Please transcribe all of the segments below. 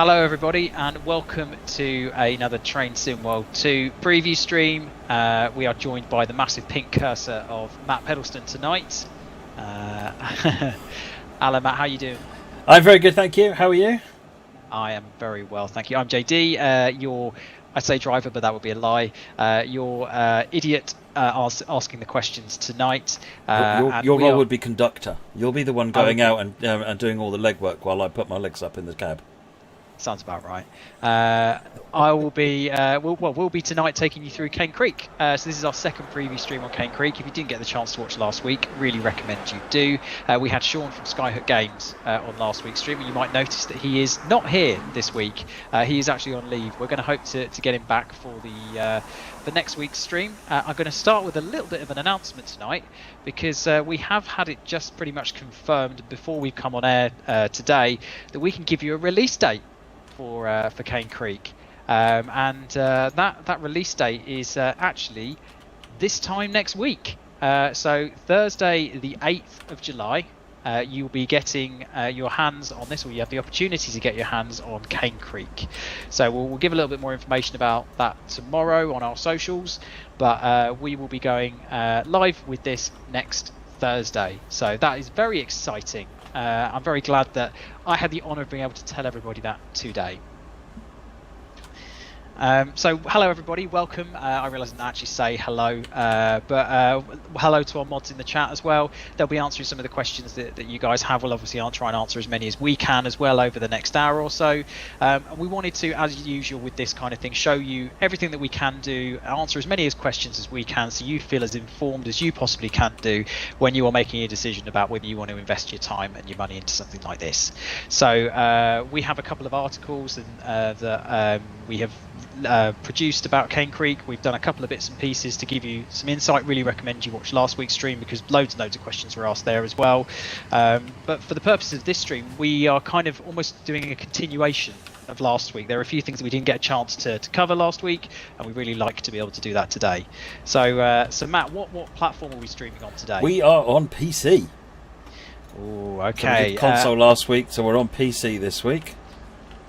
Hello everybody and welcome to another Train Sim World 2 preview stream. We are joined by the massive pink cursor of Matt Pedalston tonight. Hello Matt, how are you doing? I'm very good, thank you. How are you? I am very well, thank you. I'm JD, your, I'd say driver, but that would be a lie. Your idiot asking the questions tonight. Your role would be conductor. You'll be the one going out and doing all the legwork while I put my legs up in the cab. Sounds about right. I will be, we'll be tonight taking you through Cane Creek. So this is our second preview stream on Cane Creek. If you didn't get the chance to watch last week, really recommend you do. We had Sean from Skyhook Games on last week's stream, and you might notice that he is not here this week. He is actually on leave. We're going to hope to get him back for the next week's stream. I'm going to start with a little bit of an announcement tonight, because we have had it just pretty much confirmed before we come on air today that we can give you a release date for Cane Creek, and that release date is actually this time next week. So Thursday the 8th of July, you'll be getting your hands on this, or you have the opportunity to get your hands on Cane Creek. So we'll give a little bit more information about that tomorrow on our socials, but we will be going live with this next Thursday. So that is very exciting. I'm very glad that I had the honour of being able to tell everybody that today. So hello everybody, welcome. I realise I didn't actually say hello, but hello to our mods in the chat as well. They'll be answering some of the questions that you guys have. We'll obviously try and answer as many as we can as well over the next hour or so. We wanted to, as usual with this kind of thing, show you everything that we can do, answer as many questions as we can, so you feel as informed as you possibly can do when you are making a decision about whether you want to invest your time and your money into something like this. So we have a couple of articles that we have produced about Cane Creek. We've done a couple of bits and pieces to give you some insight. Really recommend you watch last week's stream, because loads and loads of questions were asked there as well. But for the purposes of this stream, we are kind of almost doing a continuation of last week. There are a few things that we didn't get a chance to cover last week, and we really like to be able to do that today. So so Matt, what platform are we streaming on today? We are on PC. Oh, okay. So we did console last week, so we're on PC this week.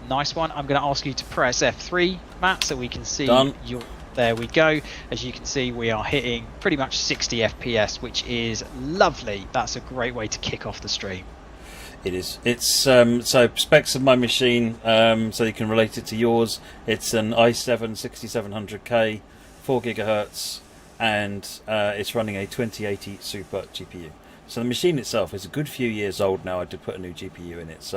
Nice one. I'm going to ask you to press F3, Matt, so we can see your... There we go. As you can see, we are hitting pretty much 60 FPS, which is lovely. That's a great way to kick off the stream. It is. It's so specs of my machine, so you can relate it to yours. It's an i7 6700K, 4 GHz, and it's running a 2080 Super GPU. So the machine itself is a good few years old now. I did put a new GPU in it,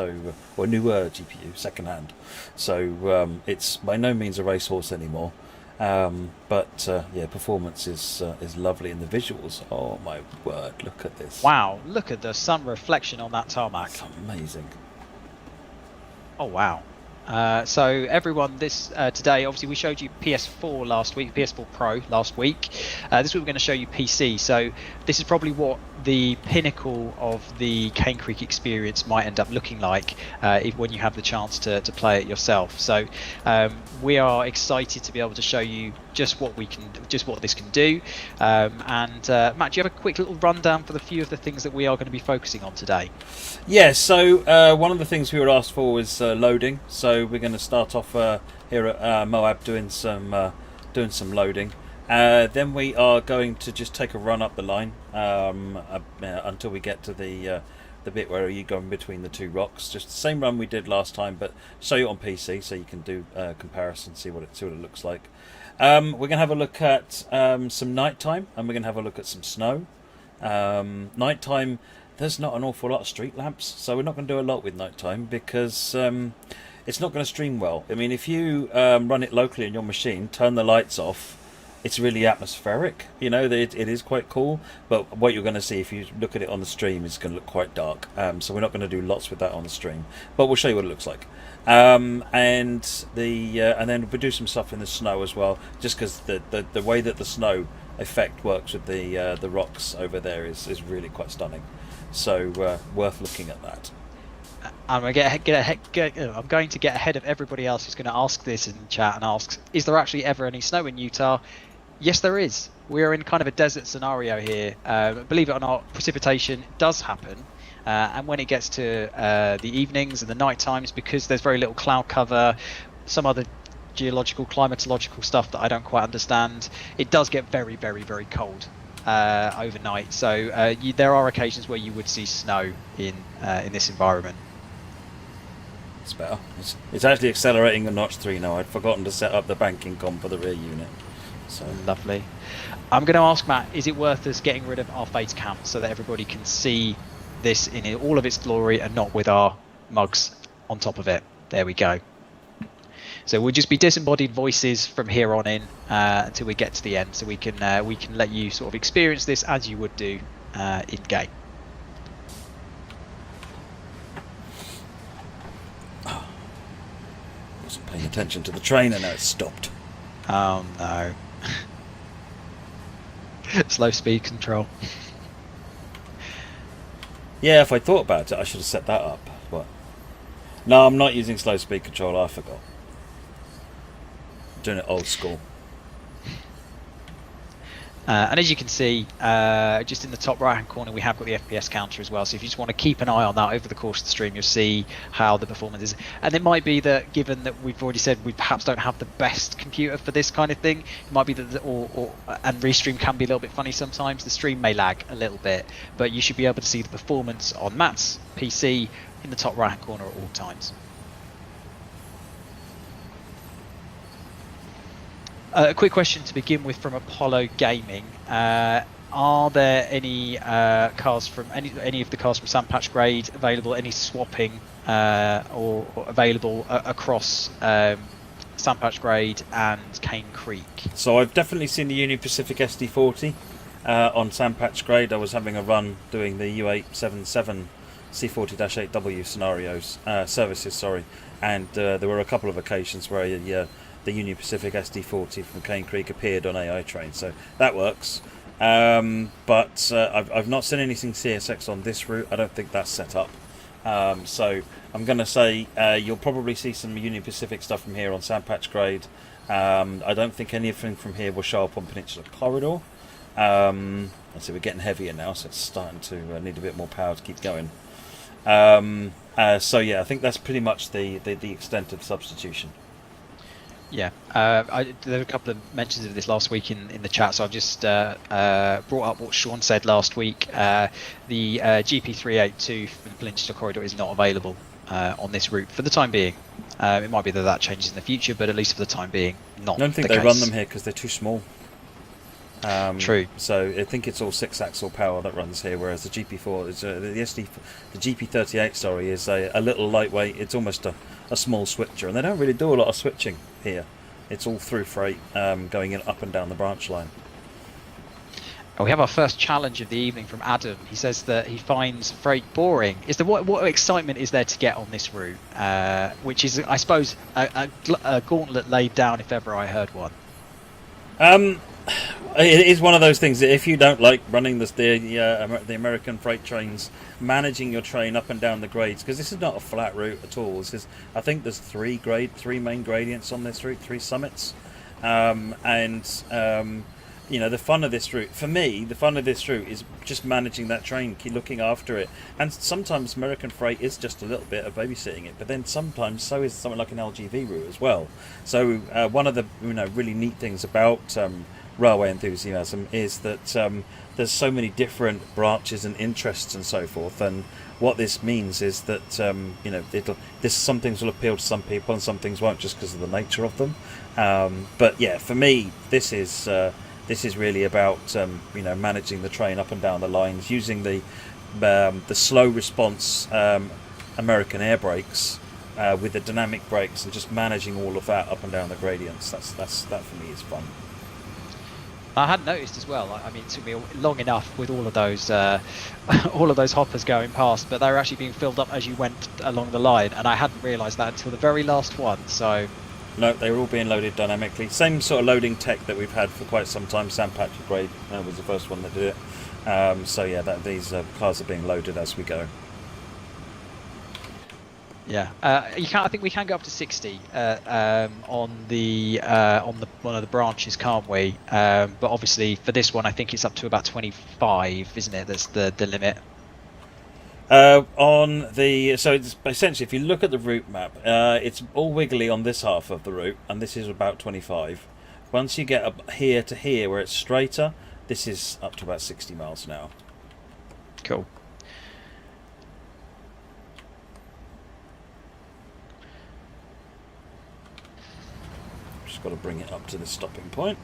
or newer GPU, second hand. So it's by no means a racehorse anymore. But yeah, performance is lovely, and the visuals, oh my word, look at this. Wow, look at the sun reflection on that tarmac. It's amazing. Oh wow. So everyone, this today, obviously we showed you PS4 last week, PS4 Pro last week. This week we're going to show you PC. So this is probably what the pinnacle of the Cane Creek experience might end up looking like when you have the chance to play it yourself. So we are excited to be able to show you just what this can do. And Matt, do you have a quick little rundown for the few of the things that we are going to be focusing on today? Yeah, so one of the things we were asked for was loading. So we're going to start off here at Moab doing some loading. Then we are going to just take a run up the line until we get to the bit where you go in between the two rocks. Just the same run we did last time, but show you on PC so you can do comparison, see what it looks like. We're going to have a look at some nighttime, and we're going to have a look at some snow. Nighttime, there's not an awful lot of street lamps, so we're not going to do a lot with nighttime, because it's not going to stream well. I mean, if you run it locally on your machine, turn the lights off, it's really atmospheric, you know, it is quite cool, but what you're going to see if you look at it on the stream is going to look quite dark. So we're not going to do lots with that on the stream, but we'll show you what it looks like. And then we'll do some stuff in the snow as well, just because the way that the snow effect works with the rocks over there is really quite stunning. So worth looking at that. I'm going to get ahead of everybody else who's going to ask this in chat and ask, is there actually ever any snow in Utah? Yes, there is. We're in kind of a desert scenario here. Believe it or not, precipitation does happen. And when it gets to the evenings and the night times, because there's very little cloud cover, some other geological, climatological stuff that I don't quite understand, it does get very, very, very cold overnight. So there are occasions where you would see snow in this environment. It's better. It's actually accelerating a notch 3 now. I'd forgotten to set up the banking comp for the rear unit. So lovely. I'm going to ask Matt, is it worth us getting rid of our face cam so that everybody can see this in all of its glory and not with our mugs on top of it? There we go. So we'll just be disembodied voices from here on in until we get to the end, so we can let you sort of experience this as you would do in game. Wasn't paying attention to the train and now it's stopped. Oh no. Slow speed control. Yeah, if I thought about it, I should have set that up. But no, I'm not using slow speed control. I forgot. Doing it old school. And as you can see, just in the top right hand corner, we have got the FPS counter as well. So if you just want to keep an eye on that over the course of the stream, you'll see how the performance is. And it might be that, given that we've already said we perhaps don't have the best computer for this kind of thing, it might be that, and restream can be a little bit funny sometimes. The stream may lag a little bit, but you should be able to see the performance on Matt's PC in the top right hand corner at all times. A quick question to begin with from Apollo Gaming. Are there any cars from any of the cars from Sandpatch Grade available? Any swapping or available across Sandpatch Grade and Cane Creek? So I've definitely seen the Union Pacific SD40 on Sandpatch Grade. I was having a run doing the U877 C40-8W scenarios services. Sorry, and there were a couple of occasions where the Union Pacific SD40 from Cane Creek appeared on AI train, so that works. But I've not seen anything CSX on this route. I don't think that's set up. So I'm going to say you'll probably see some Union Pacific stuff from here on Sandpatch Grade. I don't think anything from here will show up on Peninsula Corridor. So we're getting heavier now, so it's starting to need a bit more power to keep going. So yeah, I think that's pretty much the extent of substitution. Yeah, there were a couple of mentions of this last week in the chat, so I've just brought up what Sean said last week. The GP382 for the Peninsula Corridor is not available on this route for the time being. It might be that changes in the future, but at least for the time being, not. I don't think the they case. run them here because they're too small. True. So I think it's all 6-axle power that runs here, whereas the GP4 is the GP38. Sorry, is a little lightweight. It's almost a small switcher, and they don't really do a lot of switching here. It's all through freight, going in up and down the branch line. We have our first challenge of the evening from Adam. He says that he finds freight boring. What excitement is there to get on this route? Which is, I suppose, a gauntlet laid down if ever I heard one. It is one of those things that if you don't like running the American freight trains, managing your train up and down the grades, because this is not a flat route at all. I think there's three main gradients on this route, 3 summits, the fun of this route, for me, is just managing that train, keep looking after it, and sometimes American freight is just a little bit of babysitting it, but then sometimes so is something like an LGV route as well. So one of the really neat things about railway enthusiasm is that there's so many different branches and interests and so forth, and what this means is that some things will appeal to some people and some things won't, just because of the nature of them. But yeah, for me, this is really about managing the train up and down the lines, using the slow response American air brakes with the dynamic brakes, and just managing all of that up and down the gradients. That for me is fun. I hadn't noticed as well. I mean, it took me long enough with all of those hoppers going past, but they were actually being filled up as you went along the line, and I hadn't realised that until the very last one. So no, they were all being loaded dynamically. Same sort of loading tech that we've had for quite some time. Sandpatch Grade was the first one that did it. So yeah, these cars are being loaded as we go. Yeah, I think we can go up to 60 on one of the branches, can't we? But obviously for this one, I think it's up to about 25, isn't it? That's the limit. On the so it's essentially, if you look at the route map, it's all wiggly on this half of the route, and this is about 25. Once you get up here to here where it's straighter, this is up to about 60 miles an hour. Cool. Just got to bring it up to the stopping point.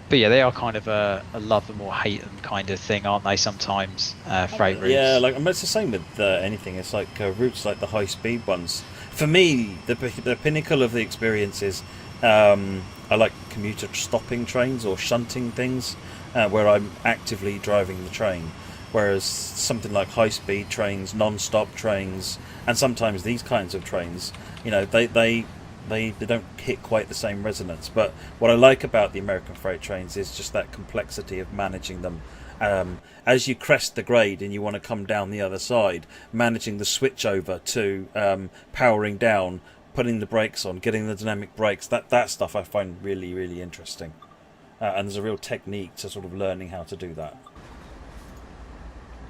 But yeah, they are kind of a love them or hate them kind of thing, aren't they? Sometimes freight routes. Yeah, like, I mean, it's the same with anything. It's like routes like the high speed ones. For me, the pinnacle of the experience is I like commuter stopping trains or shunting things, where I'm actively driving the train. Whereas something like high speed trains, non-stop trains, and sometimes these kinds of trains, you know, they don't hit quite the same resonance. But what I like about the American freight trains is just that complexity of managing them. As you crest the grade and you want to come down the other side, managing the switch over to powering down, putting the brakes on, getting the dynamic brakes, that stuff I find really, really interesting. And there's a real technique to sort of learning how to do that.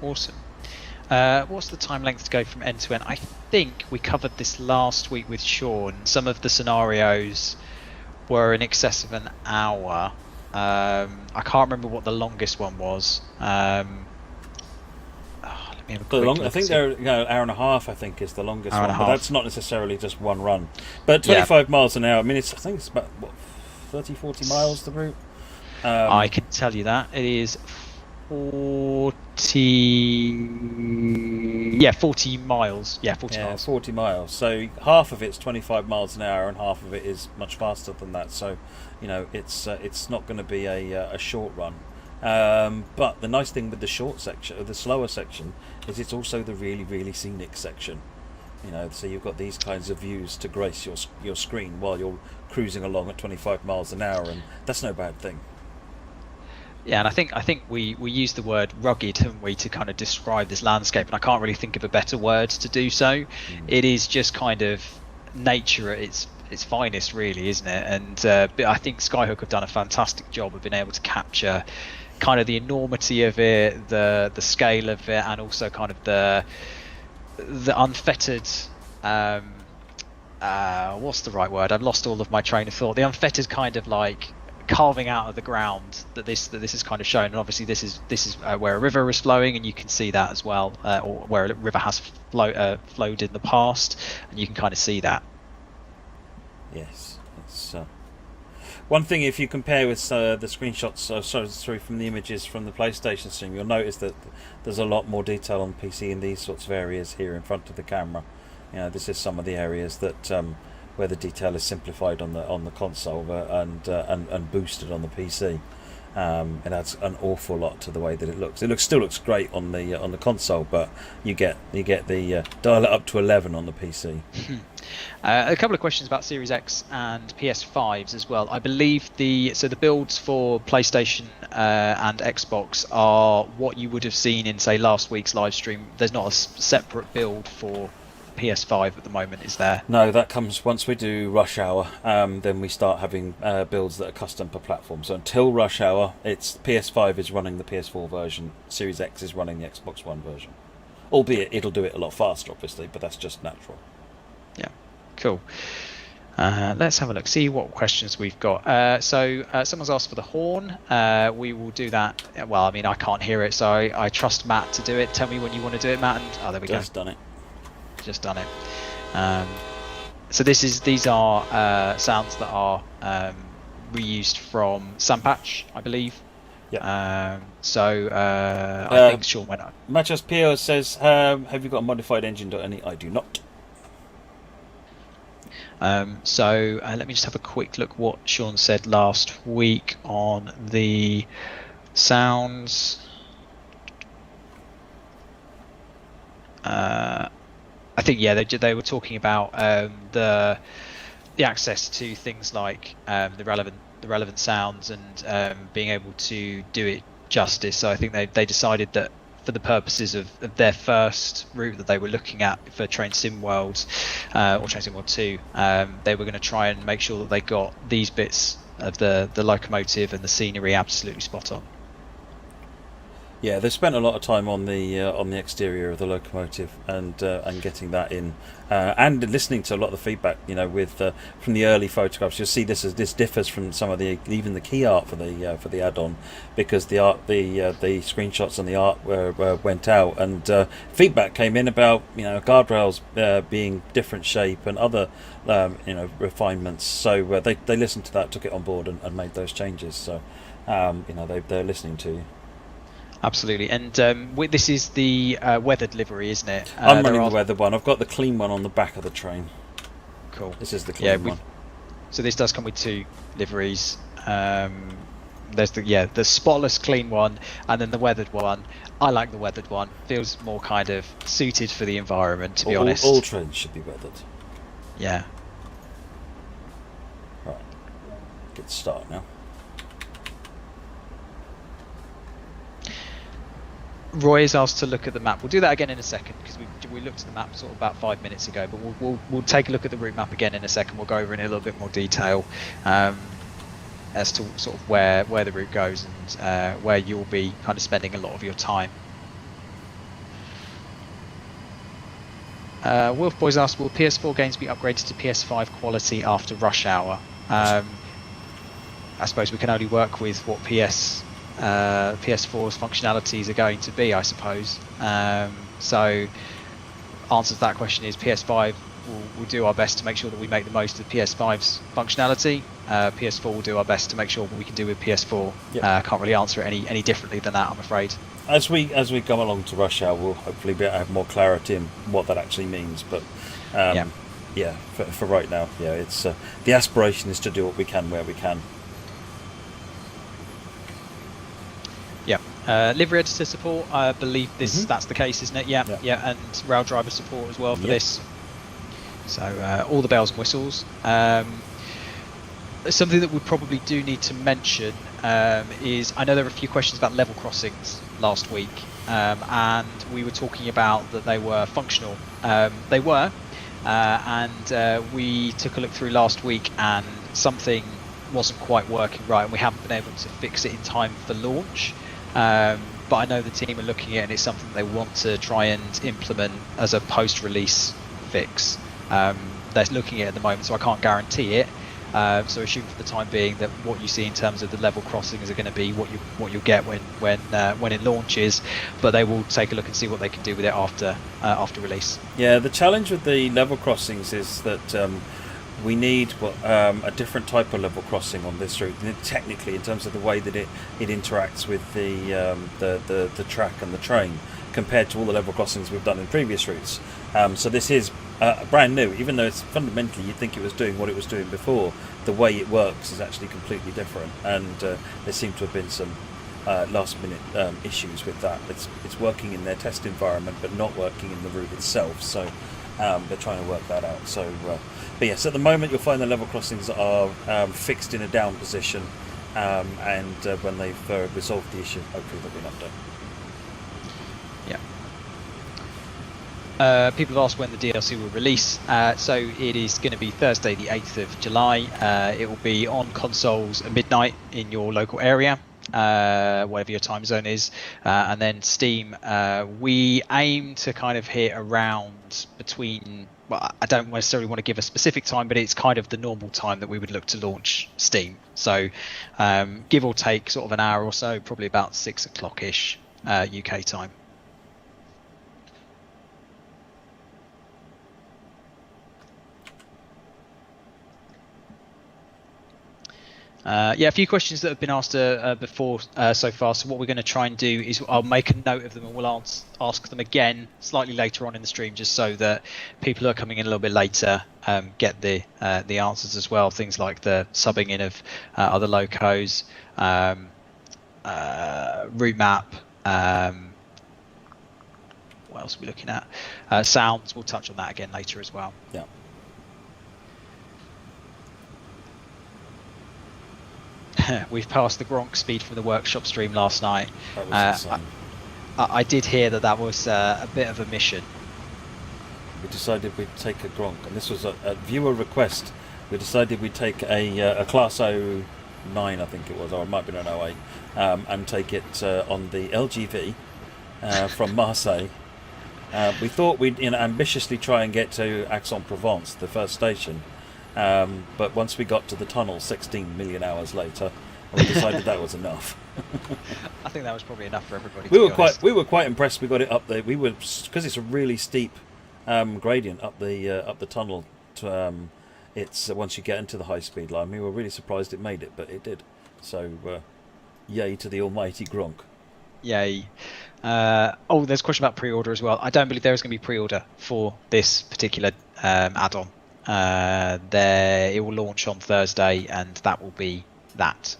Awesome. What's the time length to go from end to end? I think we covered this last week with Sean. Some of the scenarios were in excess of an hour. I can't remember what the longest one was. Let me have a quick look. I think they're hour and a half. I think is the longest one, but that's not necessarily just one run. But 25 miles an hour. I mean, I think it's about 30, 40 miles the route. I can tell you that it is 40 miles. Yeah, 40 miles. 40 miles. So half of it's 25 miles an hour and half of it is much faster than that. So, you know, it's not going to be a short run. But the nice thing with the short section, or the slower section, is it's also the really, really scenic section. You know, so you've got these kinds of views to grace your screen while you're cruising along at 25 miles an hour, and that's no bad thing. Yeah, and I think we use the word rugged, haven't we, to kind of describe this landscape, and I can't really think of a better word to do so. It is just kind of nature at its finest, really, isn't it? And but I think Skyhook have done a fantastic job of being able to capture kind of the enormity of it, the scale of it, and also kind of the unfettered what's the right word? I've lost all of my train of thought. The unfettered kind of like carving out of the ground that this is kind of shown, and obviously this is where a river is flowing, and you can see that as well, or where a river has flowed in the past, and you can kind of see that. Yes, it's one thing. If you compare with the screenshots, from the images from the PlayStation stream, you'll notice that there's a lot more detail on PC in these sorts of areas here in front of the camera. You know, this is some of the areas that where the detail is simplified on the console and boosted on the PC. It adds an awful lot to the way that it looks. It still looks great on the console, but you get the dial it up to 11 on the PC. A couple of questions about Series X and PS5s as well. I believe the builds for PlayStation and Xbox are what you would have seen in, say, last week's live stream. There's not a separate build for PS5 at the moment, is there? No, that comes once we do Rush Hour. Then we start having builds that are custom per platform. So until Rush Hour, it's PS5 is running the PS4 version, Series X is running the Xbox One version. Albeit it'll do it a lot faster, obviously, but that's just natural. Yeah, cool. Let's have a look, see what questions we've got. So someone's asked for the horn. We will do that. Well, I mean, I can't hear it, so I trust Matt to do it. Tell me when you want to do it, Matt. And there we go. Just done it. Just done it. So these are sounds that are reused from Sunpatch, I believe. Yeah. I think Sean went on. Matchas Pio says, "Have you got a modified engine.any?" I do not. Let me just have a quick look what Sean said last week on the sounds. I think they were talking about the access to things like the relevant sounds and being able to do it justice. So I think they decided that for the purposes of their first route that they were looking at for Train Sim World or Train Sim World 2, they were going to try and make sure that they got these bits of the locomotive and the scenery absolutely spot on. Yeah, they spent a lot of time on the exterior of the locomotive and getting that in, and listening to a lot of the feedback. With from the early photographs, you'll see this differs from some of even the key art for the add-on, because the screenshots and the art went out, and feedback came in about guardrails being different shape and other refinements. So they listened to that, took it on board, and made those changes. So they're listening to you. Absolutely, and this is the weathered livery, isn't it? I'm running the weathered one. I've got the clean one on the back of the train. Cool. This is the clean one. So this does come with 2 liveries. There's the spotless clean one, and then the weathered one. I like the weathered one. Feels more kind of suited for the environment, to be honest. All trains should be weathered. Yeah. Right. Get started now. Roy is asked to look at the map. We'll do that again in a second, because we looked at the map sort of about 5 minutes ago. But we'll take a look at the route map again in a second. We'll go over in a little bit more detail as to sort of where the route goes and where you'll be kind of spending a lot of your time. Wolf Boys asked, will PS4 games be upgraded to PS5 quality after rush hour? I suppose we can only work with what PS4's functionalities are going to be, I suppose. So answer to that question is PS5 will do our best to make sure that we make the most of PS5's functionality. PS4 will do our best to make sure what we can do with PS4. Yep. Can't really answer it any differently than that, I'm afraid. As we come along to rush hour, we'll hopefully be able to have more clarity in what that actually means. But for right now, it's the aspiration is to do what we can where we can. Livery editor support, I believe that's the case, isn't it? Yeah, and rail driver support as well for this. So all the bells and whistles. Something that we probably do need to mention is, I know there were a few questions about level crossings last week, and we were talking about that they were functional. They were, and we took a look through last week, and something wasn't quite working right, and we haven't been able to fix it in time for launch. But I know the team are looking at it, and it's something they want to try and implement as a post-release fix. They're looking at it at the moment, so I can't guarantee it. So assume for the time being that what you see in terms of the level crossings are going to be what you'll get when it launches. But they will take a look and see what they can do with it after release. Yeah, the challenge with the level crossings is that we need a different type of level crossing on this route. And technically, in terms of the way that it interacts with the track and the train, compared to all the level crossings we've done in previous routes. So this is brand new, even though it's fundamentally you'd think it was doing what it was doing before. The way it works is actually completely different, and there seem to have been some last-minute issues with that. It's working in their test environment, but not working in the route itself. So they're trying to work that out. So, but yes, at the moment you'll find the level crossings are fixed in a down position, and when they've resolved the issue, hopefully there'll be an update. People have asked when the DLC will release. So it is going to be Thursday the 8th of July. It will be on consoles at midnight in your local area, whatever your time zone is. And then Steam, we aim to kind of hit around between, well, I don't necessarily want to give a specific time, but it's kind of the normal time that we would look to launch Steam. So give or take sort of an hour or so, probably about 6 o'clock-ish UK time. A few questions that have been asked before so far. So what we're going to try and do is I'll make a note of them, and we'll ask them again slightly later on in the stream, just so that people who are coming in a little bit later get the answers as well. Things like the subbing in of other locos, route map. What else are we looking at? Sounds. We'll touch on that again later as well. Yeah. We've passed the Gronk speed from the workshop stream last night. That was insane. I did hear that was a bit of a mission. We decided we'd take a Gronk, and this was a viewer request. We decided we'd take a Class 09, I think it was, or it might have been an 08, and take it on the LGV from Marseille. We thought we'd ambitiously try and get to Aix-en-Provence, the first station, but once we got to the tunnel 16 million hours later, we decided that was enough. I think that was probably enough for everybody. We were quite impressed. We got it up there. We were, because it's a really steep gradient up the tunnel. It's once you get into the high speed line. We were really surprised it made it, but it did. So, yay to the almighty Gronk. Yay. There's a question about pre-order as well. I don't believe there is going to be pre-order for this particular add-on. It will launch on Thursday, and that will be that.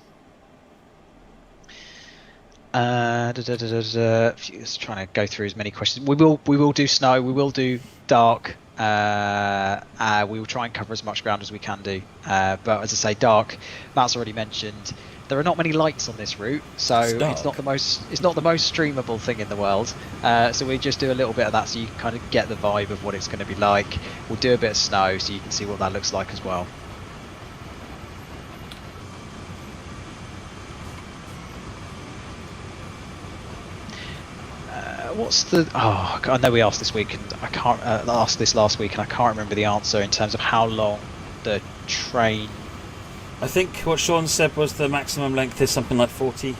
Just trying to go through as many questions. We will do snow. We will do dark. We will try and cover as much ground as we can do. But as I say, dark. Matt's already mentioned. There are not many lights on this route, so it's not the most streamable thing in the world. So we just do a little bit of that, so you can kind of get the vibe of what it's going to be like. We'll do a bit of snow, so you can see what that looks like as well. What's the? Oh, I know we asked this week, and I can't asked this last week, and I can't remember the answer in terms of how long the train. I think what Sean said was the maximum length is something like 40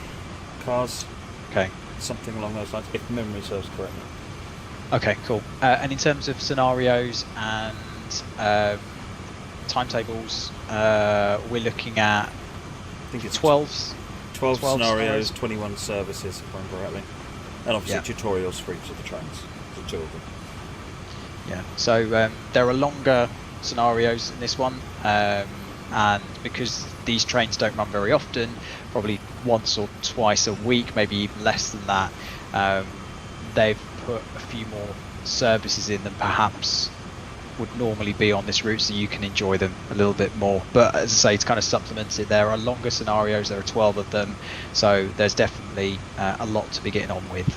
cars. Okay. Something along those lines, if memory serves correctly. Okay, cool. And in terms of scenarios and timetables, we're looking at. I think it's 12 scenarios, 21 services, if I remember correctly. And obviously tutorials for each of the trains, the two of them. Yeah, so there are longer scenarios in this one, and because these trains don't run very often, probably once or twice a week, maybe even less than that, they've put a few more services in than perhaps would normally be on this route, so you can enjoy them a little bit more. But as I say, it's kind of supplements it. There are longer scenarios, there are 12 of them, so there's definitely a lot to be getting on with.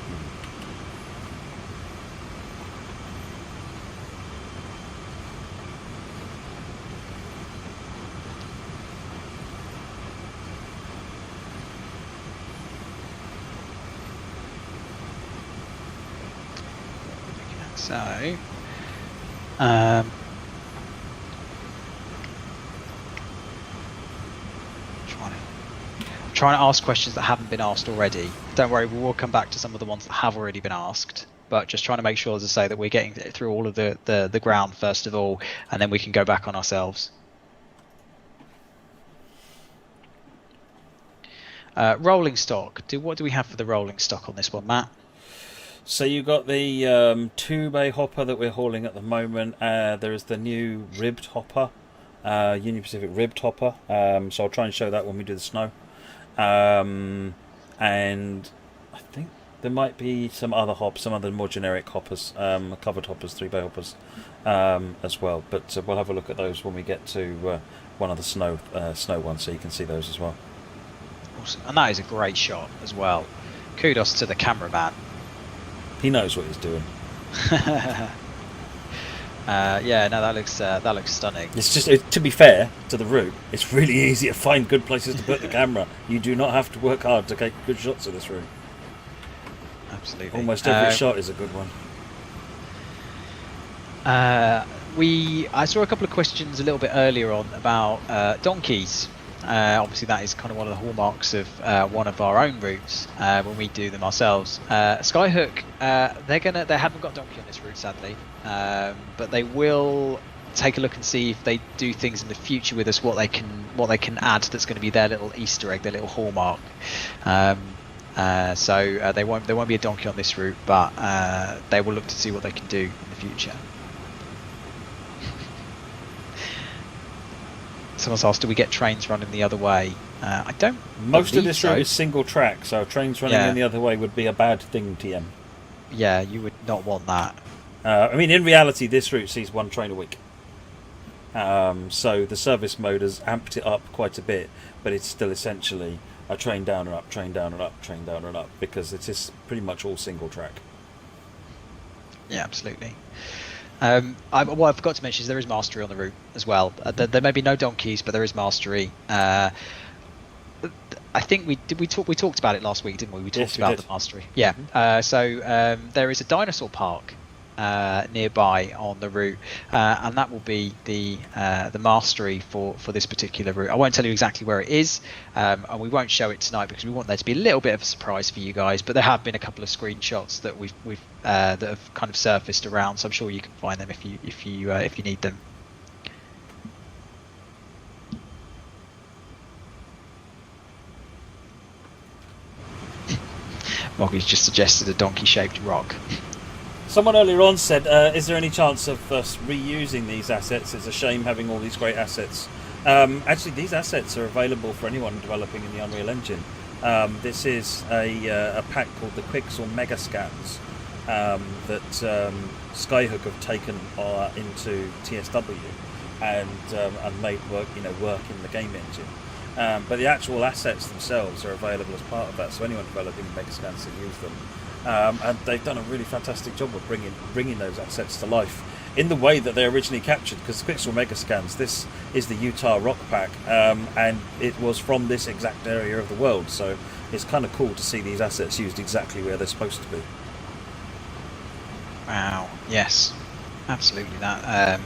So trying to ask questions that haven't been asked already. Don't worry, we will come back to some of the ones that have already been asked, but just trying to make sure, as I say, that we're getting through all of the ground first of all, and then we can go back on ourselves. Rolling stock. What do we have for the rolling stock on this one, Matt? So you've got the 2-bay hopper that we're hauling at the moment. There is the new ribbed hopper, Union Pacific ribbed hopper. So I'll try and show that when we do the snow. And I think there might be some other hops, some other more generic hoppers, covered hoppers, 3-bay hoppers as well. But we'll have a look at those when we get to one of the snow ones, so you can see those as well. Awesome. And that is a great shot as well. Kudos to the cameraman. He knows what he's doing. Yeah, no, that looks stunning. It's just, to be fair to the route, it's really easy to find good places to put the camera. You do not have to work hard to take good shots of this route. Absolutely. Almost every shot is a good one. I saw a couple of questions a little bit earlier on about donkeys. Obviously, that is kind of one of the hallmarks of one of our own routes when we do them ourselves. Skyhook, they haven't got donkey on this route, sadly, but they will take a look and see if they do things in the future with us, what they can add that's going to be their little Easter egg, their little hallmark. So there won't be a donkey on this route, but they will look to see what they can do in the future. Someone's asked, do we get trains running the other way? I don't. Most of this route is single track, so trains running in the other way would be a bad thing, TM. Yeah, you would not want that. I mean, in reality, this route sees one train a week. So the service mode has amped it up quite a bit, but it's still essentially a train down and up, train down and up, train down and up, because it is pretty much all single track. Yeah, absolutely. What I forgot to mention is there is mastery on the route as well. There may be no donkeys, but there is mastery. I think we talked about it last week, didn't we? We talked Yes, we about did. the mastery. Yeah. So there is a dinosaur park nearby on the route, and that will be the mastery for this particular route. I won't tell you exactly where it is, and we won't show it tonight because we want there to be a little bit of a surprise for you guys. But there have been a couple of screenshots that we've that have kind of surfaced around, so I'm sure you can find them if you need them. Moggy's just suggested a donkey-shaped rock. Someone earlier on said, is there any chance of us reusing these assets? It's a shame having all these great assets. Actually, these assets are available for anyone developing in the Unreal Engine. This is a pack called the Quixel Mega Scans that Skyhook have taken into TSW and made work in the game engine. But the actual assets themselves are available as part of that, so anyone developing Mega Scans can use them. And they've done a really fantastic job of bringing those assets to life in the way that they originally captured. Because the Quixel Mega Scans, this is the Utah Rock Pack, and it was from this exact area of the world. So it's kind of cool to see these assets used exactly where they're supposed to be. Wow. Yes. Absolutely. That.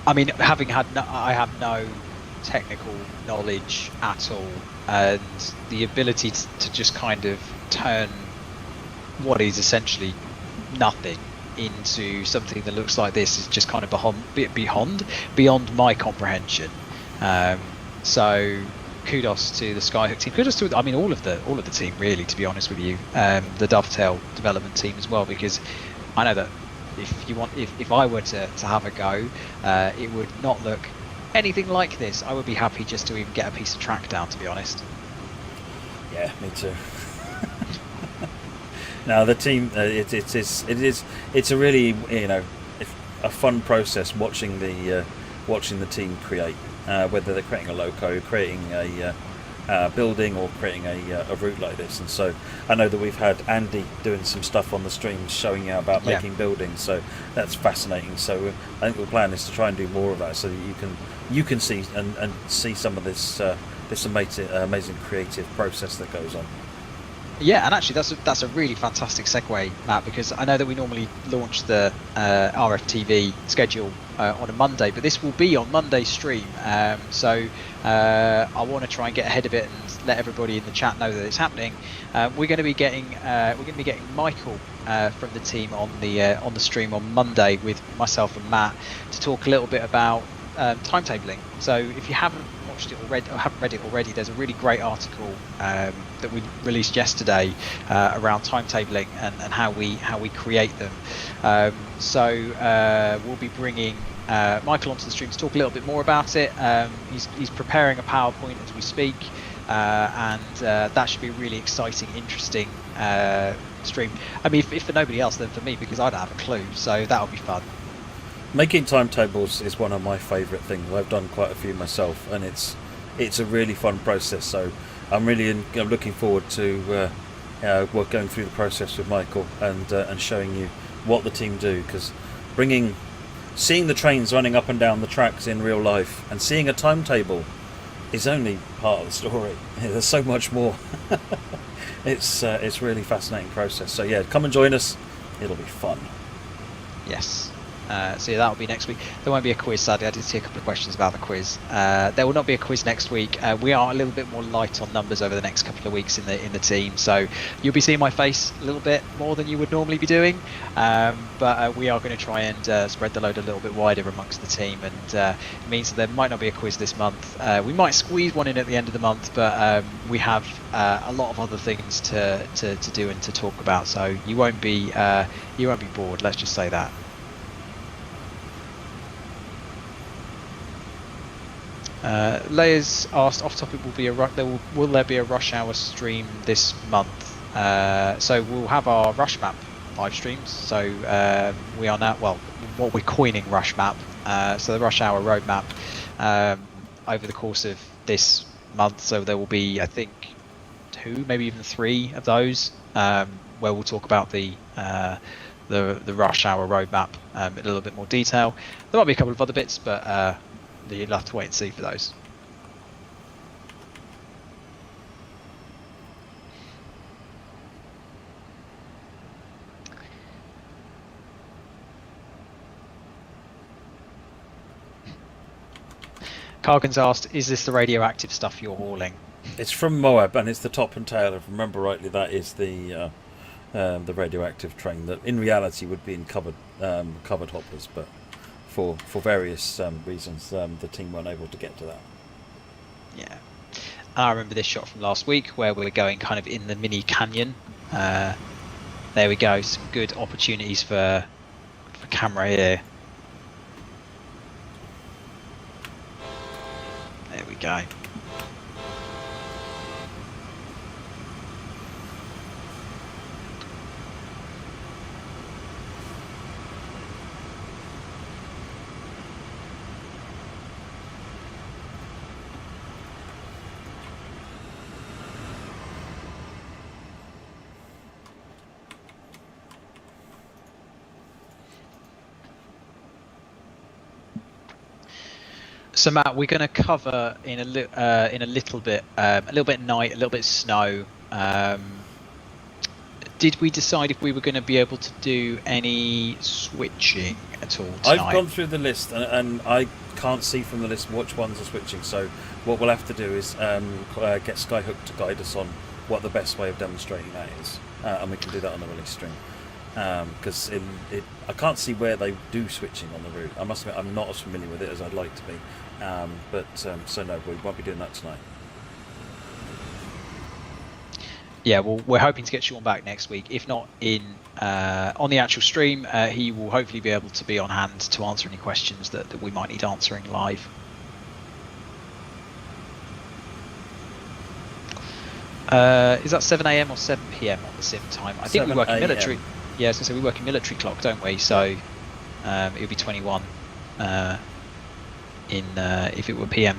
I mean, I have no technical knowledge at all, and the ability to just kind of turn what is essentially nothing into something that looks like this is just kind of beyond my comprehension. So kudos to the Skyhook team, kudos to all of the team really, to be honest with you, the Dovetail development team as well, because I know that if I were to have a go, it would not look anything like this. I would be happy just to even get a piece of track down, to be honest. Yeah, me too. Now the team, it's a really a fun process watching the team create, whether they're creating a loco, creating a building, or creating a route like this. And so I know that we've had Andy doing some stuff on the streams showing you about making buildings, so that's fascinating. So I think the plan is to try and do more of that, so that you can see and see some of this amazing creative process that goes on. Yeah, and actually that's a really fantastic segue, Matt, because I know that we normally launch the RFTV schedule on a Monday, but this will be on Monday's stream. So I want to try and get ahead of it and let everybody in the chat know that it's happening. We're going to be getting Michael from the team on the stream on Monday with myself and Matt to talk a little bit about timetabling. So if you haven't watched it already or haven't read it already, there's a really great article that we released yesterday around timetabling and how we create them. So we'll be bringing Michael onto the stream to talk a little bit more about it. He's preparing a PowerPoint as we speak, and that should be a really exciting, interesting stream. I mean, if for nobody else, then for me, because I don't have a clue. So that'll be fun. Making timetables is one of my favourite things. I've done quite a few myself, and it's a really fun process. So I'm looking forward to going through the process with Michael and showing you what the team do. Because seeing the trains running up and down the tracks in real life and seeing a timetable is only part of the story. There's so much more. It's really fascinating process. So yeah, come and join us. It'll be fun. Yes. So yeah, that'll be next week. There won't be a quiz, sadly. I did see a couple of questions about the quiz. There will not be a quiz next week. We are a little bit more light on numbers over the next couple of weeks in the team, so you'll be seeing my face a little bit more than you would normally be doing. But we are going to try and spread the load a little bit wider amongst the team, and it means that there might not be a quiz this month. We might squeeze one in at the end of the month, but we have a lot of other things to do and to talk about. So you won't be bored. Let's just say that. Layers asked off topic, will there be a rush hour stream this month? So we'll have our rush map live streams. So we are now, what we're coining rush map. So the rush hour roadmap over the course of this month. So there will be, I think, 2, maybe even 3 of those where we'll talk about the rush hour roadmap in a little bit more detail. There might be a couple of other bits, but you'll have to wait and see for those. Cargan's asked, is this the radioactive stuff you're hauling? It's from Moab, and it's the top and tail. If I remember rightly, that is the radioactive train that, in reality, would be in covered hoppers, but for various reasons, the team weren't able to get to that. Yeah. I remember this shot from last week where we were going kind of in the mini canyon. There we go. Some good opportunities for camera here. There we go. So Matt, we're going to cover in a little bit night, a little bit snow. Did we decide if we were going to be able to do any switching at all tonight? I've gone through the list and I can't see from the list which ones are switching. So what we'll have to do is get Skyhook to guide us on what the best way of demonstrating that is, and we can do that on the release stream. Because I can't see where they do switching on the route. I must admit I'm not as familiar with it as I'd like to be. So no, we won't be doing that tonight. Yeah, well, we're hoping to get Sean back next week. If not on the actual stream, he will hopefully be able to be on hand to answer any questions that we might need answering live. Is that 7 AM or 7 PM on the sim time? I think we work in military. Yeah, I was going to say we work in military clock, don't we? So it'll be 21 if it were PM.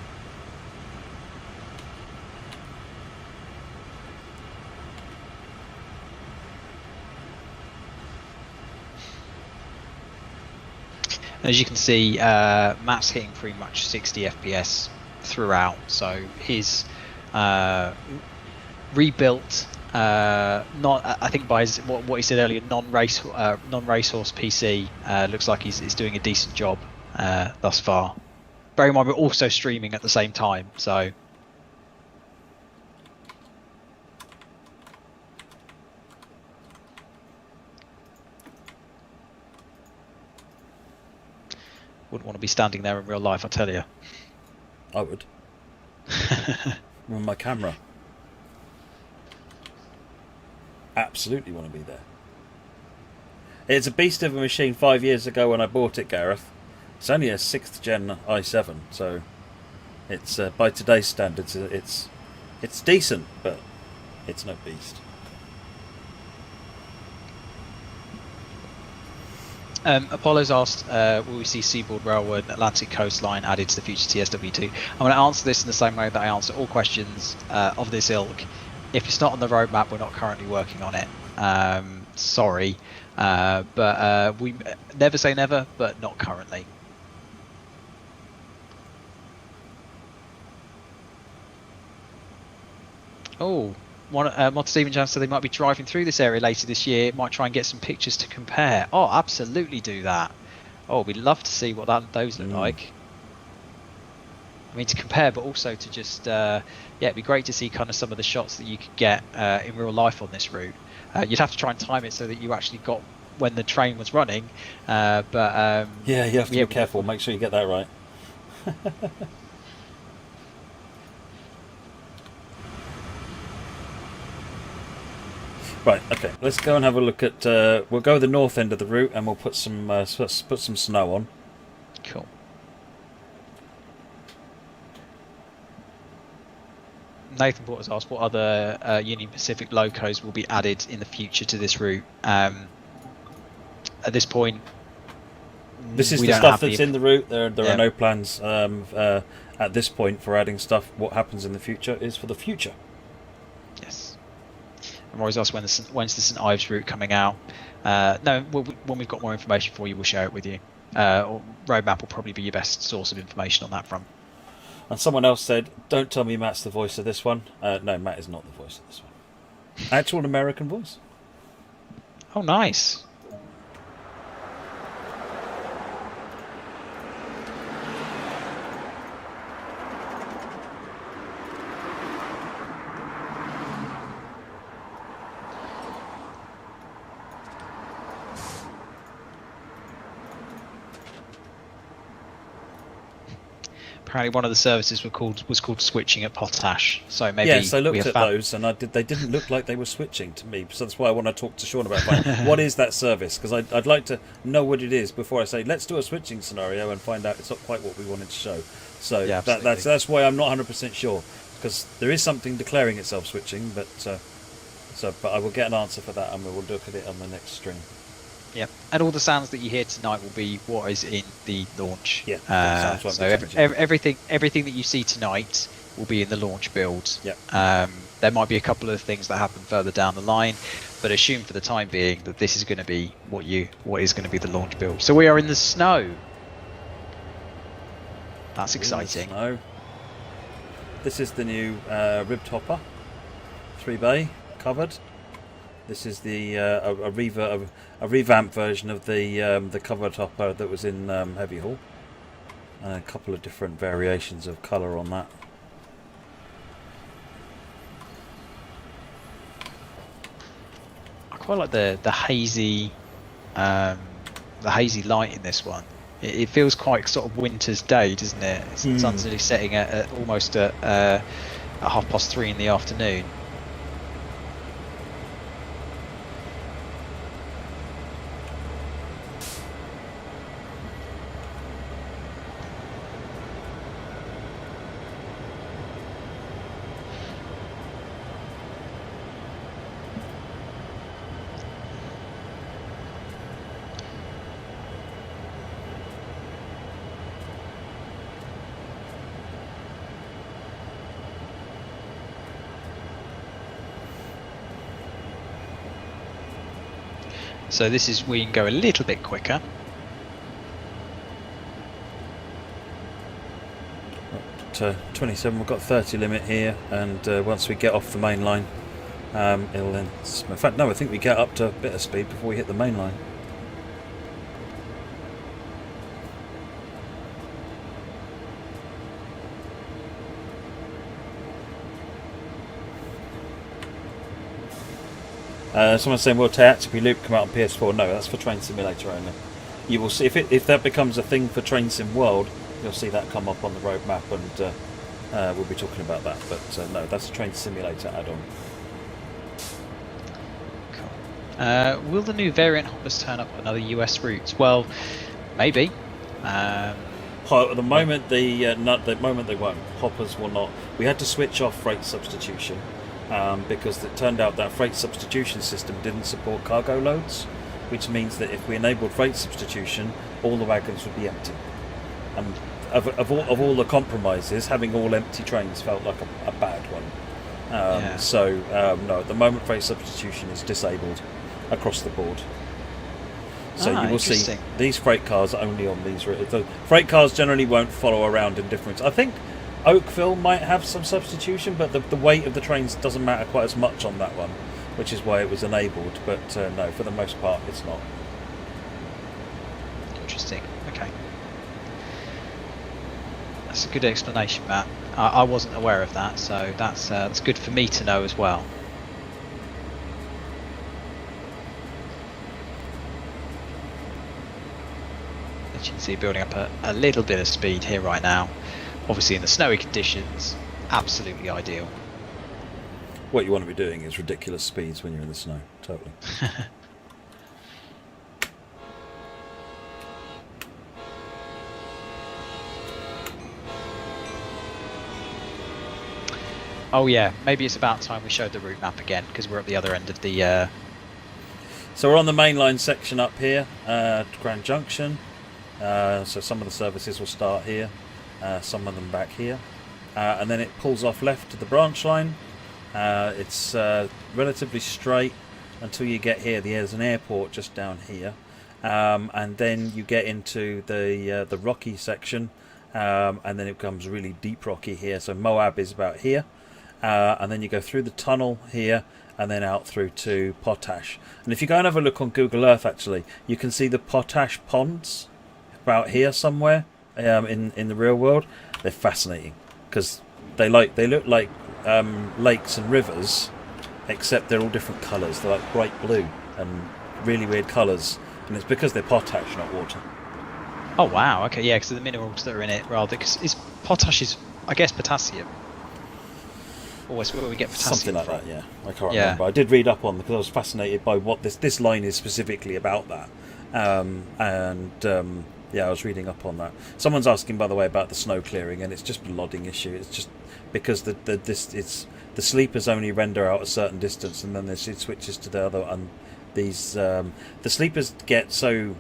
As you can see, Matt's hitting pretty much 60 FPS throughout. So his rebuilt, I think by what he said earlier, non-racehorse PC looks like he's doing a decent job thus far. Bear in mind we're also streaming at the same time, so. Wouldn't want to be standing there in real life, I tell you. I would. With my camera. Absolutely want to be there. It's a beast of a machine 5 years ago when I bought it, Gareth. It's only a 6th gen i7, so it's by today's standards it's decent, but it's no beast. Apollo's asked, will we see Seaboard Railroad and Atlantic Coastline added to the future TSW2? I'm going to answer this in the same way that I answer all questions of this ilk. If it's not on the roadmap, we're not currently working on it. Sorry, but we never say never, but not currently. Oh, Mod Stephen Jones said they might be driving through this area later this year. Might try and get some pictures to compare. Oh, absolutely do that. Oh, we'd love to see what those look like. I mean, to compare, but also to just, yeah, it'd be great to see kind of some of the shots that you could get in real life on this route. You'd have to try and time it so that you actually got when the train was running. Yeah, you have to be careful. Make sure you get that right. Right, okay. Let's go and have a look at. We'll go the north end of the route, and we'll put some snow on. Cool. Nathan Porter's asked what other Union Pacific locos will be added in the future to this route. At this point, this is the stuff that's in the route. There are no plans at this point for adding stuff. What happens in the future is for the future. Yes. I'm always asked when's the St Ives route coming out. No, when we've got more information for you, we'll share it with you. Roadmap will probably be your best source of information on that front. And someone else said, "Don't tell me Matt's the voice of this one." No, Matt is not the voice of this one. Actual American voice. Oh, nice. Apparently, one of the services was called switching at Potash. So maybe yes, I looked at those, and they didn't look like they were switching to me. So that's why I want to talk to Sean about what is that service, because I'd like to know what it is before I say let's do a switching scenario and find out it's not quite what we wanted to show. So yeah, that's why I'm not 100% sure, because there is something declaring itself switching, but I will get an answer for that, and we will look at it on the next stream. Yeah, and all the sounds that you hear tonight will be what is in the launch. Yeah, so everything that you see tonight will be in the launch build. Yeah. There might be a couple of things that happen further down the line, but assume for the time being that this is going to be what is going to be the launch build. So we are in the snow. That's exciting. Snow. This is the new ribbed hopper, 3-bay covered. This is the a revamped version of the covered hopper that was in Heavy Haul, and a couple of different variations of colour on that. I quite like the hazy light in this one. It feels quite sort of winter's day, doesn't it? The sun's really setting at almost at 3:30 in the afternoon. So this is, we can go a little bit quicker. At 27, we've got 30 limit here, and once we get off the main line, it'll then. In fact, no, I think we get up to a bit of speed before we hit the main line. Someone's saying, will Tactically Loop come out on PS4? No, that's for Train Simulator only. You will see, if that becomes a thing for Train Sim World, you'll see that come up on the roadmap, and we'll be talking about that. But no, that's a Train Simulator add-on. Cool. Will the new variant hoppers turn up on other US routes? Well, maybe. At the moment, the moment they won't. Hoppers will not. We had to switch off freight substitution. Because it turned out that freight substitution system didn't support cargo loads, which means that if we enabled freight substitution, all the wagons would be empty. And of all the compromises, having all empty trains felt like a bad one. So no, at the moment freight substitution is disabled across the board. So you will see these freight cars only on these routes. The freight cars generally won't follow around in different. I think Oakville might have some substitution, but the weight of the trains doesn't matter quite as much on that one, which is why it was enabled. But no, for the most part, it's not. Interesting. Okay, that's a good explanation, Matt. I wasn't aware of that, so that's good for me to know as well. As you can see, building up a little bit of speed here right now. Obviously in the snowy conditions, absolutely ideal. What you want to be doing is ridiculous speeds when you're in the snow, totally. Oh yeah, maybe it's about time we showed the route map again, because we're at the other end of the... So we're on the mainline section up here, Grand Junction. So some of the services will start here. Some of them back here, and then it pulls off left to the branch line. It's relatively straight until you get here. There's an airport just down here, and then you get into the rocky section, and then it becomes really deep rocky here. So Moab is about here, and then you go through the tunnel here, and then out through to Potash. And if you go and have a look on Google Earth, actually, you can see the Potash ponds about here somewhere. In the real world, they're fascinating because they look like lakes and rivers, except they're all different colours. They're like bright blue and really weird colours, and it's because they're potash, not water. Oh wow, okay, yeah, because of the minerals that are in it, rather. Cause Potash is, I guess, potassium. Always where we get potassium Something like from. that, yeah. I can't remember. I did read up on because I was fascinated by what this line is specifically about that. I was reading up on that. Someone's asking, by the way, about the snow clearing, and it's just a lodding issue. It's just because the sleepers only render out a certain distance, and then it switches to the other. And the sleepers get so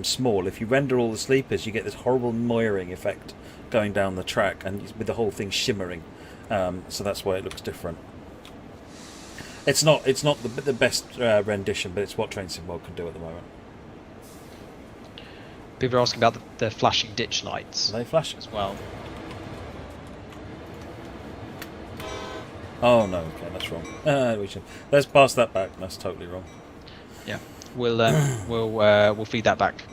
small. If you render all the sleepers, you get this horrible moiring effect going down the track, and with the whole thing shimmering. So that's why it looks different. It's not the best rendition, but it's what Train Sim World can do at the moment. People are asking about the flashing ditch lights. Are they flashing as well? Oh no, okay, that's wrong. Let's pass that back. That's totally wrong. Yeah, we'll feed that back.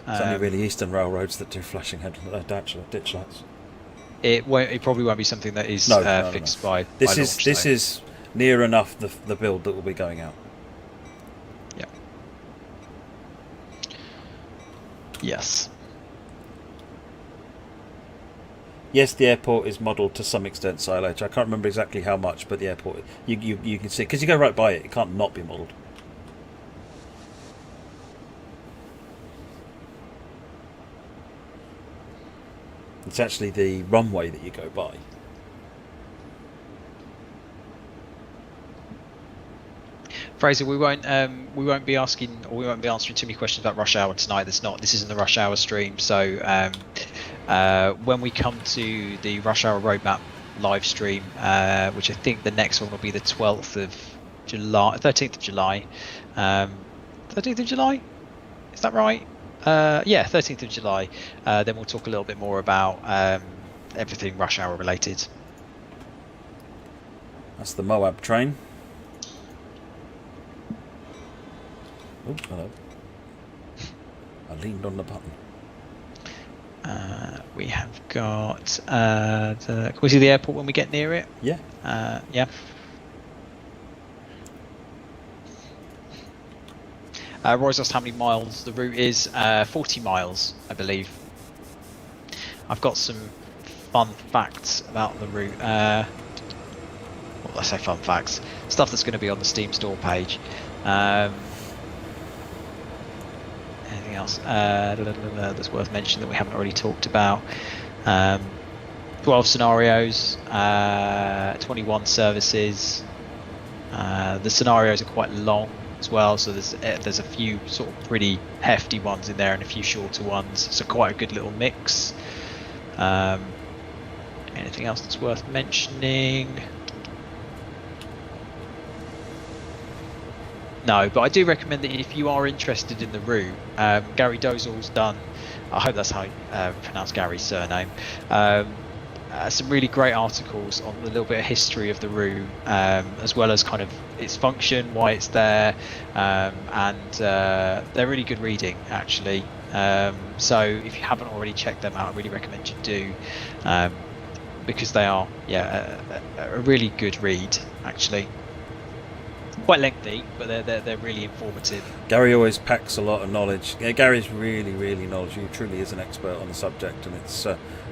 It's only really Eastern railroads that do flashing ditch lights. It probably won't be something that is fixed by. This is near enough the build that will be going out. Yeah. Yes. Yes, the airport is modelled to some extent silage. I can't remember exactly how much, but the airport you can see because you go right by it. It can't not be modelled. It's actually the runway that you go by. Fraser, we won't be asking, or we won't be answering too many questions about rush hour tonight. This isn't the rush hour stream. So when we come to the rush hour roadmap live stream, which I think the next one will be the 12th of July, 13th of July, 13th of July, is that right? Yeah, 13th of July. Then we'll talk a little bit more about everything rush hour related. That's the Moab train. Oh, hello. I leaned on the button. We have got. Can we see the airport when we get near it? Yeah. Yeah. Roy's asked how many miles the route is. 40 miles, I believe. I've got some fun facts about the route. Well, let's say fun facts. Stuff that's going to be on the Steam store page. Anything else that's worth mentioning that we haven't already talked about? 12 scenarios, 21 services. The scenarios are quite long as well, so there's a few sort of pretty hefty ones in there and a few shorter ones, so quite a good little mix. Anything else that's worth mentioning? No, but I do recommend that if you are interested in the route, Gary Dozal's done, I hope that's how you pronounce Gary's surname, some really great articles on a little bit of history of the route, as well as kind of its function, why it's there, and they're really good reading actually. So if you haven't already checked them out, I really recommend you do, because they are a really good read actually. Quite lengthy, but they're really informative. Gary always packs a lot of knowledge. Yeah, Gary's really knowledgeable. He truly is an expert on the subject, and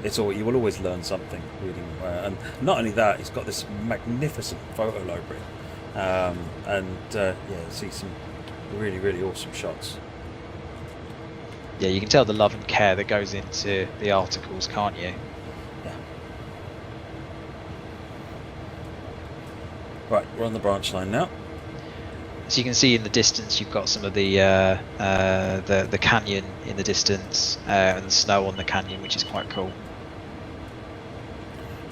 it's all, you will always learn something reading. And not only that, he's got this magnificent photo library, see some really awesome shots. Yeah, you can tell the love and care that goes into the articles, can't you? Yeah. Right, we're on the branch line now. So you can see in the distance you've got some of the canyon in the distance, and the snow on the canyon, which is quite cool.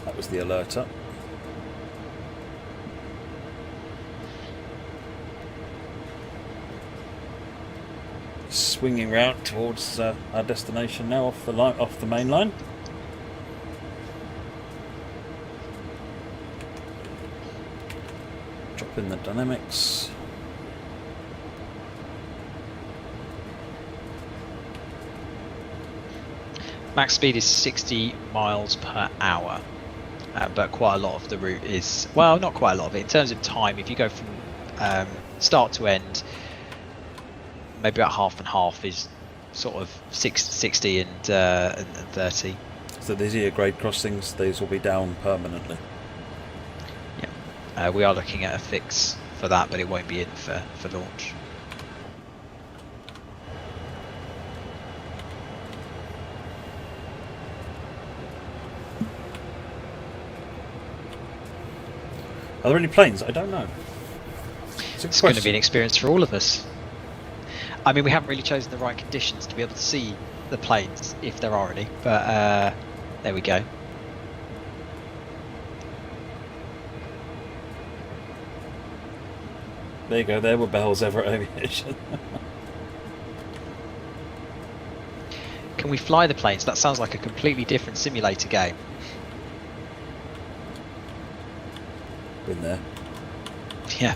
That was the alerter. Swinging round towards our destination now, off the main line. Drop in the dynamics. Max speed is 60 miles per hour, but quite a lot of the route is, well, not quite a lot of it. In terms of time, if you go from start to end, maybe about half and half is sort of 60 and 30. So these are grade crossings. These will be down permanently. Yeah, we are looking at a fix for that, but it won't be in for launch. Are there any planes? I don't know. It's going to be an experience for all of us. I mean, we haven't really chosen the right conditions to be able to see the planes, if there are any, but there we go. There you go, there were Bell's Everett Aviation. Can we fly the planes? That sounds like a completely different simulator game. Been there. Yeah.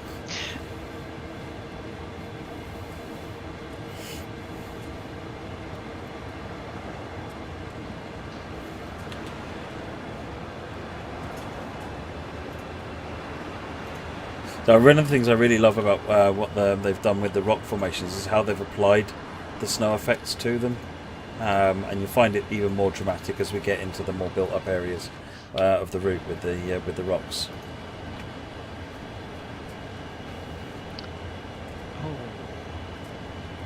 So one of the things I really love about what they've done with the rock formations is how they've applied the snow effects to them, and you find it even more dramatic as we get into the more built-up areas of the route with the rocks.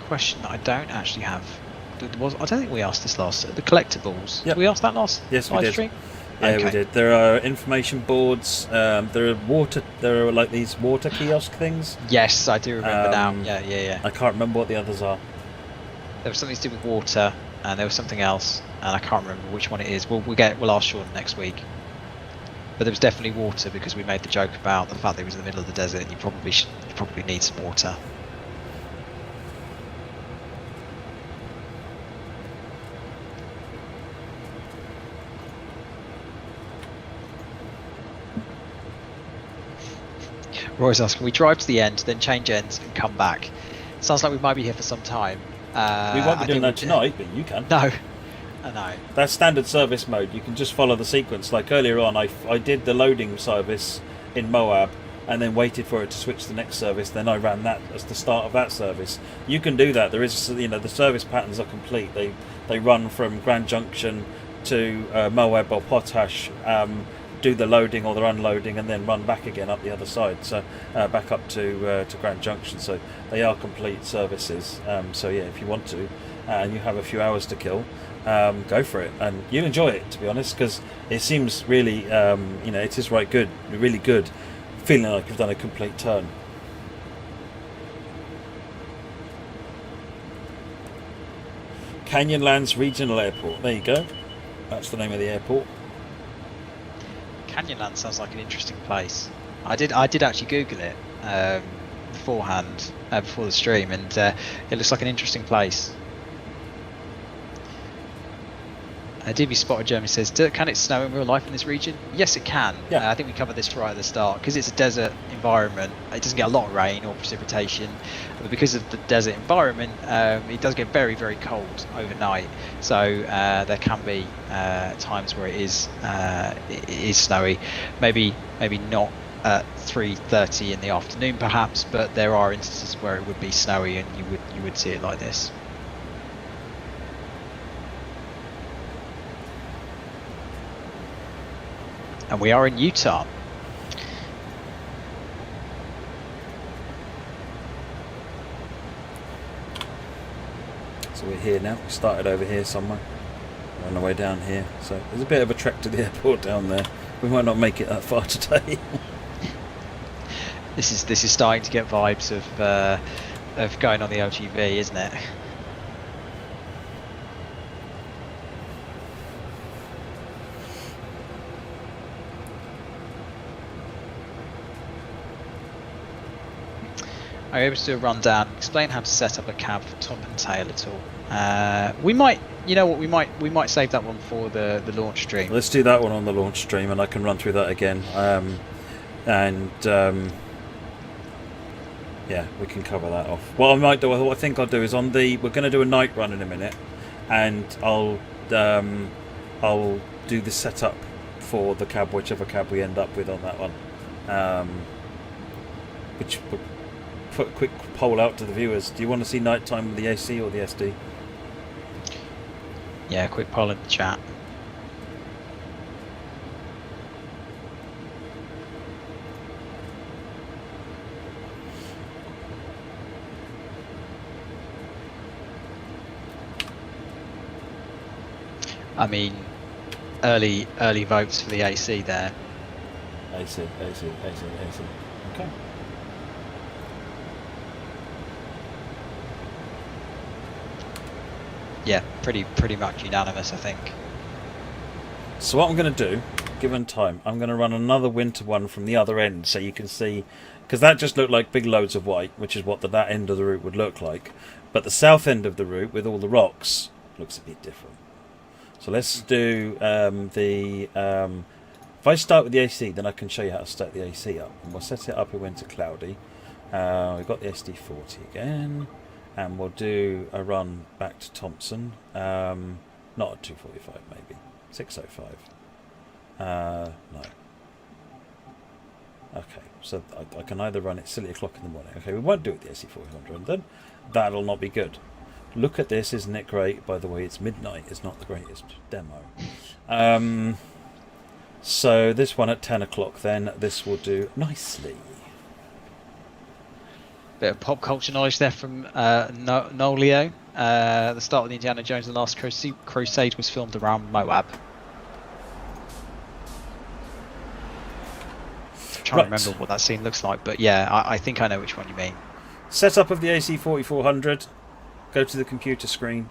Question that I don't actually have. I don't think we asked this last. The collectibles. Yep. Did we ask that last Yes, we live did. stream? Yeah, Okay. we did. There are information boards. There are like these water kiosk things. Yes, I do remember now. Um, Yeah. I can't remember what the others are. There was something to do with water, and there was something else, and I can't remember which one it is. We'll ask Sean next week. But there was definitely water because we made the joke about the fact that it was in the middle of the desert, and you probably need some water. Roy's asking, we drive to the end, then change ends and come back. Sounds like we might be here for some time. We won't be doing that tonight, but you can. No, I know. That's standard service mode. You can just follow the sequence. Like earlier on, I did the loading service in Moab and then waited for it to switch to the next service. Then I ran that as the start of that service. You can do that. There is, the service patterns are complete. They run from Grand Junction to Moab or Potash, do the loading or the unloading, and then run back again up the other side. So back up to Grand Junction. So they are complete services. So yeah, if you want to, and you have a few hours to kill, go for it, and you'll enjoy it, to be honest, because it seems really, it is really good, feeling like you've done a complete turn. Canyonlands Regional Airport. There you go. That's the name of the airport. Canyonlands sounds like an interesting place. I did actually Google it beforehand, before the stream, and it looks like an interesting place. DB Spotted Germany says, can it snow in real life in this region? Yes, it can. Yeah. I think we covered this right at the start. Because it's a desert environment, it doesn't get a lot of rain or precipitation. But because of the desert environment, it does get very, very cold overnight. So there can be times where it is snowy. Maybe not at 3:30 in the afternoon, perhaps. But there are instances where it would be snowy, and you would see it like this. And we are in Utah. So we're here now. We started over here somewhere. We're on the way down here. So there's a bit of a trek to the airport down there. We might not make it that far today. This is starting to get vibes of going on the LGV, isn't it? Are you able to do a rundown? Explain how to set up a cab for top and tail at all. We might, we might save that one for the launch stream. Let's do that one on the launch stream, and I can run through that again. Yeah, we can cover that off. What I might do, what I think I'll do is we're going to do a night run in a minute, and I'll do the setup for the cab, whichever cab we end up with on that one. Which we'll put a quick poll out to the viewers. Do you want to see nighttime with the AC or the SD? Yeah, quick poll in the chat. I mean, early votes for the AC there. AC. Okay. Yeah, pretty much unanimous, I think. So what I'm going to do, given time, I'm going to run another winter one from the other end, so you can see, because that just looked like big loads of white, which is what that end of the route would look like. But the south end of the route, with all the rocks, looks a bit different. So let's do if I start with the AC, then I can show you how to set the AC up. And we'll set it up in winter cloudy. We've got the SD40 again. And we'll do a run back to Thompson. Not at 245, maybe. 605. No. Okay, so I can either run it silly o'clock in the morning. Okay, we won't do it the AC400 then. That'll not be good. Look at this, isn't it great? By the way, it's midnight. It's not the greatest demo. So this one at 10 o'clock then. This will do nicely. Bit of pop culture knowledge there from Nolio. The start of the Indiana Jones and the Last Crusade was filmed around Moab. I'm trying to remember what that scene looks like, but yeah, I think I know which one you mean. Setup of the AC4400. Go to the computer screen,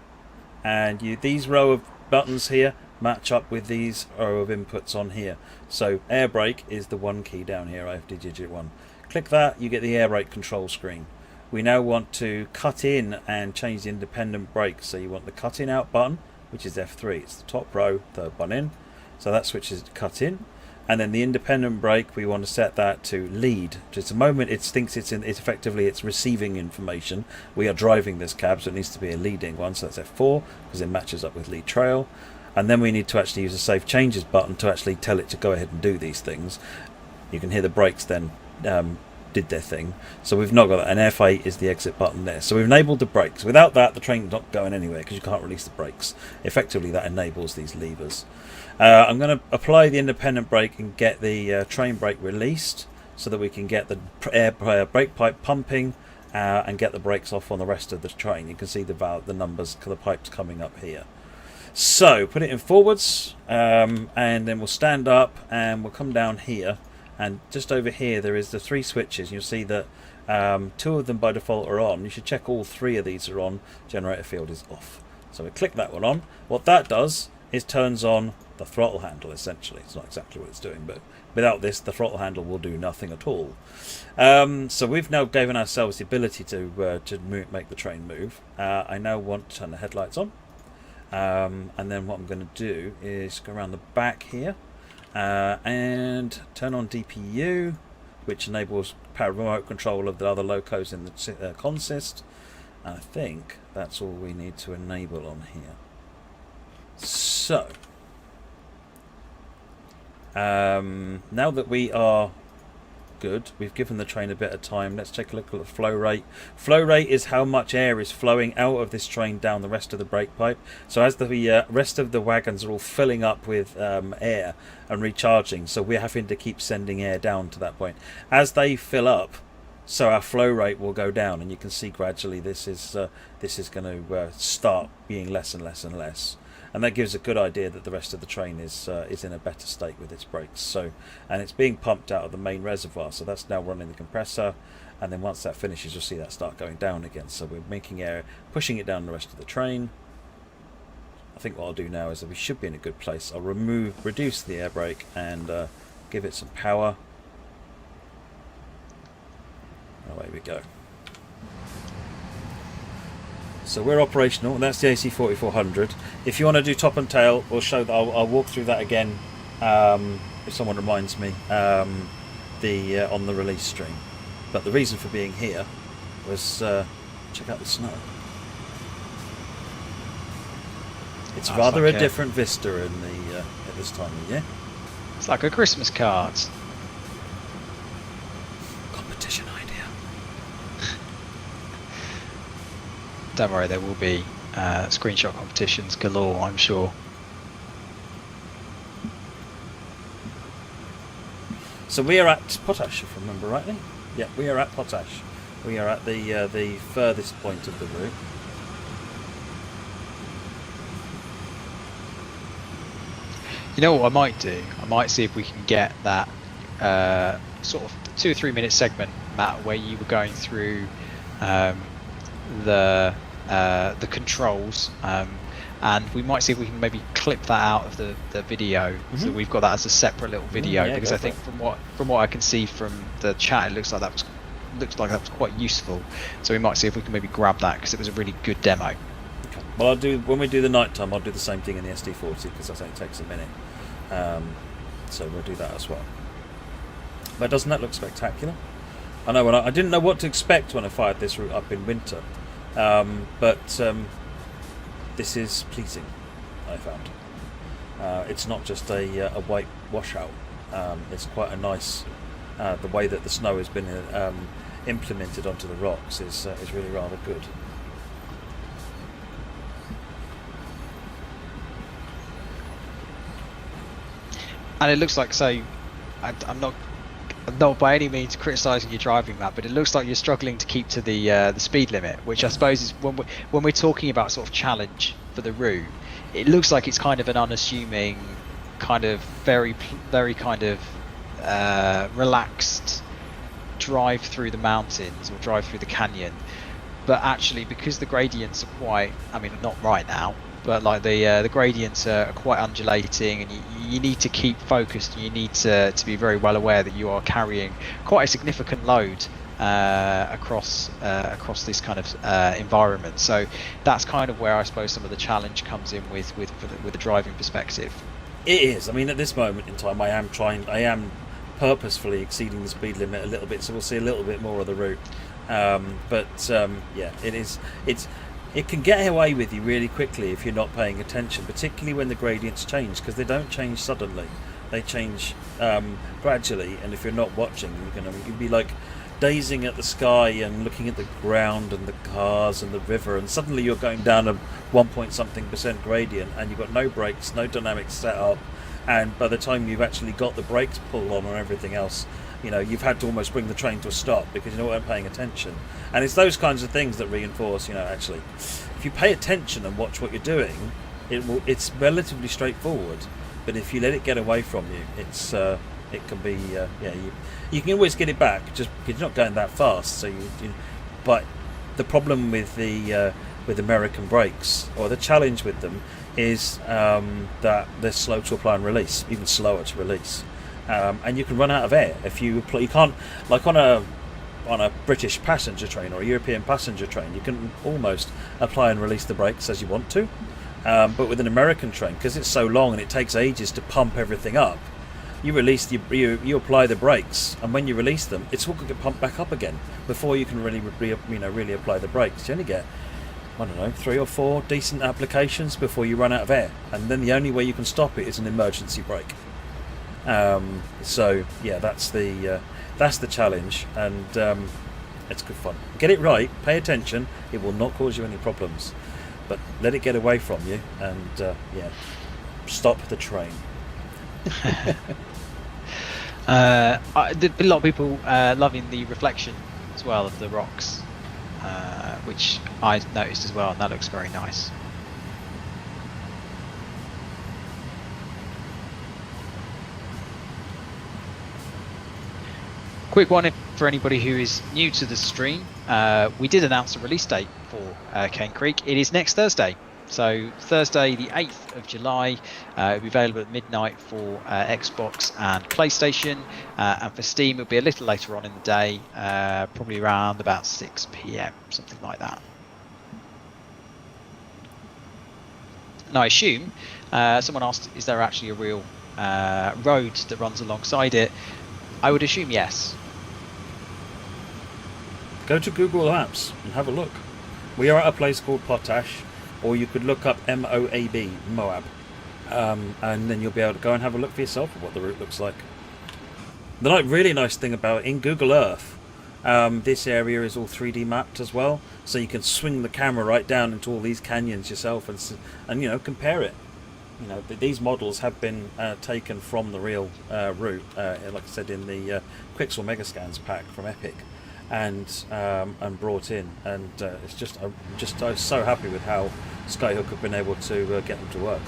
and these row of buttons here match up with these row of inputs on here. So air brake is the one key down here, IFD digit 1. Click that, you get the air brake control screen. We now want to cut in and change the independent brake. So you want the cut in out button, which is F3. It's the top row, third one in. So that switches to cut in. And then the independent brake, we want to set that to lead. Just the moment it thinks it's effectively it's receiving information. We are driving this cab, so it needs to be a leading one. So that's F4 because it matches up with lead trail. And then we need to actually use a save changes button to actually tell it to go ahead and do these things. You can hear the brakes then did their thing. So we've not got that. And F8 is the exit button there. So we've enabled the brakes. Without that, the train's not going anywhere because you can't release the brakes. Effectively, that enables these levers. I'm going to apply the independent brake and get the train brake released so that we can get the brake pipe pumping and get the brakes off on the rest of the train. You can see the numbers, the pipes coming up here. So put it in forwards and then we'll stand up and we'll come down here, and just over here there is the 3 switches. You'll see that 2 of them by default are on. You should check all 3 of these are on. Generator field is off. So we click that one on. What that does is turns on the throttle handle essentially. It's not exactly what it's doing, but without this the throttle handle will do nothing at all. So we've now given ourselves the ability to make the train move. I now want to turn the headlights on. And then what I'm going to do is go around the back here and turn on DPU, which enables remote control of the other locos in the consist. And I think that's all we need to enable on here. So now that we are good, we've given the train a bit of time. Let's take a look at the flow rate. Flow rate is how much air is flowing out of this train down the rest of the brake pipe. So as the rest of the wagons are all filling up with air and recharging, so we're having to keep sending air down to that point. As they fill up, so our flow rate will go down, and you can see gradually this is going to start being less and less and less. And that gives a good idea that the rest of the train is in a better state with its brakes. So, and it's being pumped out of the main reservoir, so that's now running the compressor. And then once that finishes, you'll see that start going down again. So we're making air, pushing it down the rest of the train. I think what I'll do now is that we should be in a good place. I'll reduce the air brake and give it some power. Away we go. So we're operational, and that's the AC4400. If you want to do top and tail, we'll show that. I'll walk through that again if someone reminds me on the release stream. But the reason for being here was check out the snow. It's rather like a different vista in the at this time of year. It's like a Christmas card. Competition idea. Don't worry, there will be screenshot competitions galore, I'm sure. So we are at Potash, if I remember rightly. Yeah, we are at Potash. We are at the furthest point of the route. You know what I might do? I might see if we can get that sort of 2 or 3 minute segment, Matt, where you were going through the controls, and we might see if we can maybe clip that out of the video, so we've got that as a separate little video. Because I think from what I can see from the chat, it looks like that was quite useful. So we might see if we can maybe grab that, because it was a really good demo. Okay. Well, when we do the night time, I'll do the same thing in the SD40, because I think it takes a minute. So we'll do that as well. But doesn't that look spectacular? I know I didn't know what to expect when I fired this route up in winter, but this is pleasing, I found. It's not just a white washout. It's quite a nice. The way that the snow has been implemented onto the rocks is really rather good. And it looks like, so I'm not by any means criticising your driving, Matt, but it looks like you're struggling to keep to the speed limit, which I suppose is when we're talking about sort of challenge for the route, it looks like it's kind of an unassuming, kind of very kind of relaxed drive through the mountains or drive through the canyon. But actually, because the gradients are quite, I mean, not right now, but like the gradients are quite undulating, and you need to keep focused. You need to be very well aware that you are carrying quite a significant load across this kind of environment. So that's kind of where I suppose some of the challenge comes in with the driving perspective. It is. I mean, at this moment in time, I am purposefully exceeding the speed limit a little bit, so we'll see a little bit more of the route. Yeah, it is. It can get away with you really quickly if you're not paying attention, particularly when the gradients change, because they don't change suddenly. They change gradually, and if you're not watching, you'll be like dazing at the sky and looking at the ground and the cars and the river, and suddenly you're going down a 1-point-something% gradient, and you've got no brakes, no dynamics set up, and by the time you've actually got the brakes pulled on and everything else, you've had to almost bring the train to a stop because you weren't paying attention. And it's those kinds of things that reinforce, actually, if you pay attention and watch what you're doing, it's relatively straightforward. But if you let it get away from you, it can be, you can always get it back, just because you're not going that fast. So but the problem with with American brakes, or the challenge with them, is that they're slow to apply and release, even slower to release. And you can run out of air if you can't, like on a British passenger train or a European passenger train, you can almost apply and release the brakes as you want to, but with an American train, because it's so long and it takes ages to pump everything up, you apply the brakes, and when you release them, it's all going to get pumped back up again before you can really apply the brakes. You only get, I don't know, 3 or 4 decent applications before you run out of air, and then the only way you can stop it is an emergency brake. So yeah, that's the challenge, and it's good fun. Get it right, pay attention, it will not cause you any problems, but let it get away from you, and stop the train. A lot of people loving the reflection as well of the rocks, which I noticed as well, and that looks very nice. Quick one for anybody who is new to the stream. We did announce a release date for Cane Creek. It is next Thursday. So Thursday the 8th of July. It'll be available at midnight for Xbox and PlayStation. And for Steam it'll be a little later on in the day, probably around about 6 PM, something like that. And I assume, someone asked, is there actually a real road that runs alongside it? I would assume yes. Go to Google Maps and have a look. We are at a place called Potash, or you could look up MOAB, Moab, and then you'll be able to go and have a look for yourself at what the route looks like. The really nice thing about it, in Google Earth, this area is all 3D mapped as well, so you can swing the camera right down into all these canyons yourself and compare it. These models have been taken from the real route, like I said, in the Quixel Megascans pack from Epic, and brought in, and I'm just so happy with how Skyhook have been able to get them to work.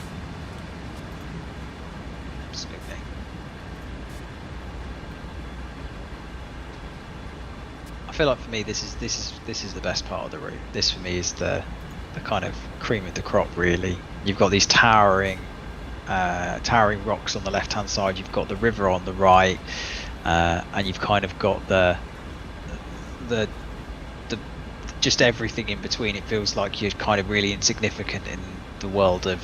feel like for me this is the best part of the route. This for me is the kind of cream of the crop, really. You've got these towering rocks on the left hand side, you've got the river on the right, and you've kind of got the just everything in between. It feels like you're kind of really insignificant in the world of,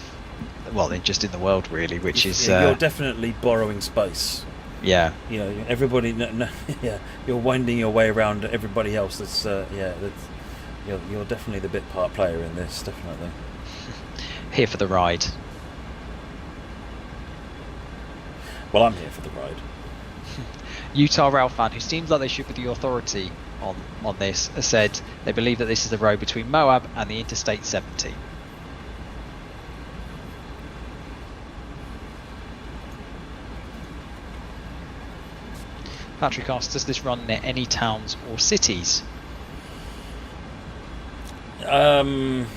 well, just in the world really, which is you're definitely borrowing space. Yeah, you know, everybody. Yeah, you're winding your way around everybody else. That's you're definitely the bit part player in this. Definitely here for the ride. Well, I'm here for the ride. Utah Rail fan, who seems like they should be the authority on this, has said they believe that this is the road between Moab and the Interstate 70. Patrick asks, does this run near any towns or cities? Don't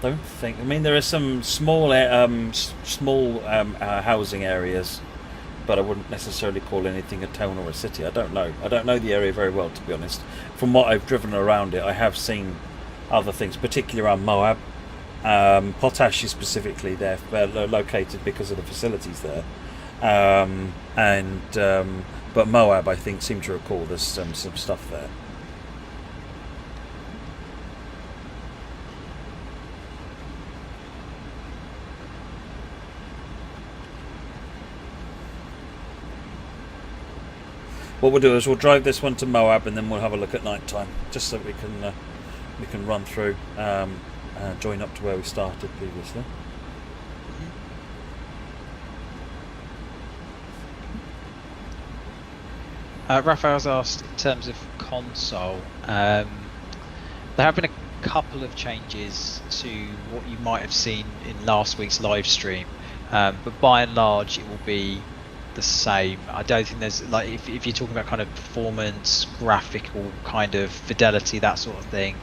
think. I mean, there are some small housing areas, but I wouldn't necessarily call anything a town or a city. I don't know. I don't know the area very well, to be honest. From what I've driven around it, I have seen other things, particularly around Moab. Potash is specifically there, located because of the facilities there. But Moab, I think, seem to recall there's some stuff there. What we'll do is we'll drive this one to Moab, and then we'll have a look at night time, just so we can run through, join up to where we started previously. Raphael's asked, in terms of console, there have been a couple of changes to what you might have seen in last week's live stream, but by and large it will be the same. I don't think there's, like, if you're talking about kind of performance, graphical kind of fidelity, that sort of thing,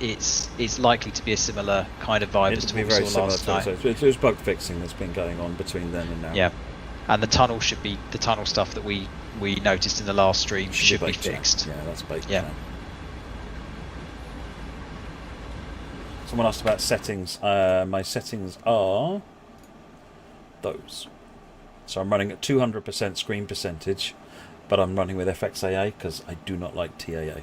it's likely to be a similar kind of vibe as to what we saw last night. There's bug fixing that's been going on between then and now. Yeah, and the tunnel stuff that we noticed in the last stream should be fixed. Yeah, that's baked. Yeah. Now. Someone asked about settings. My settings are those. So I'm running at 200% screen percentage, but I'm running with FXAA because I do not like TAA.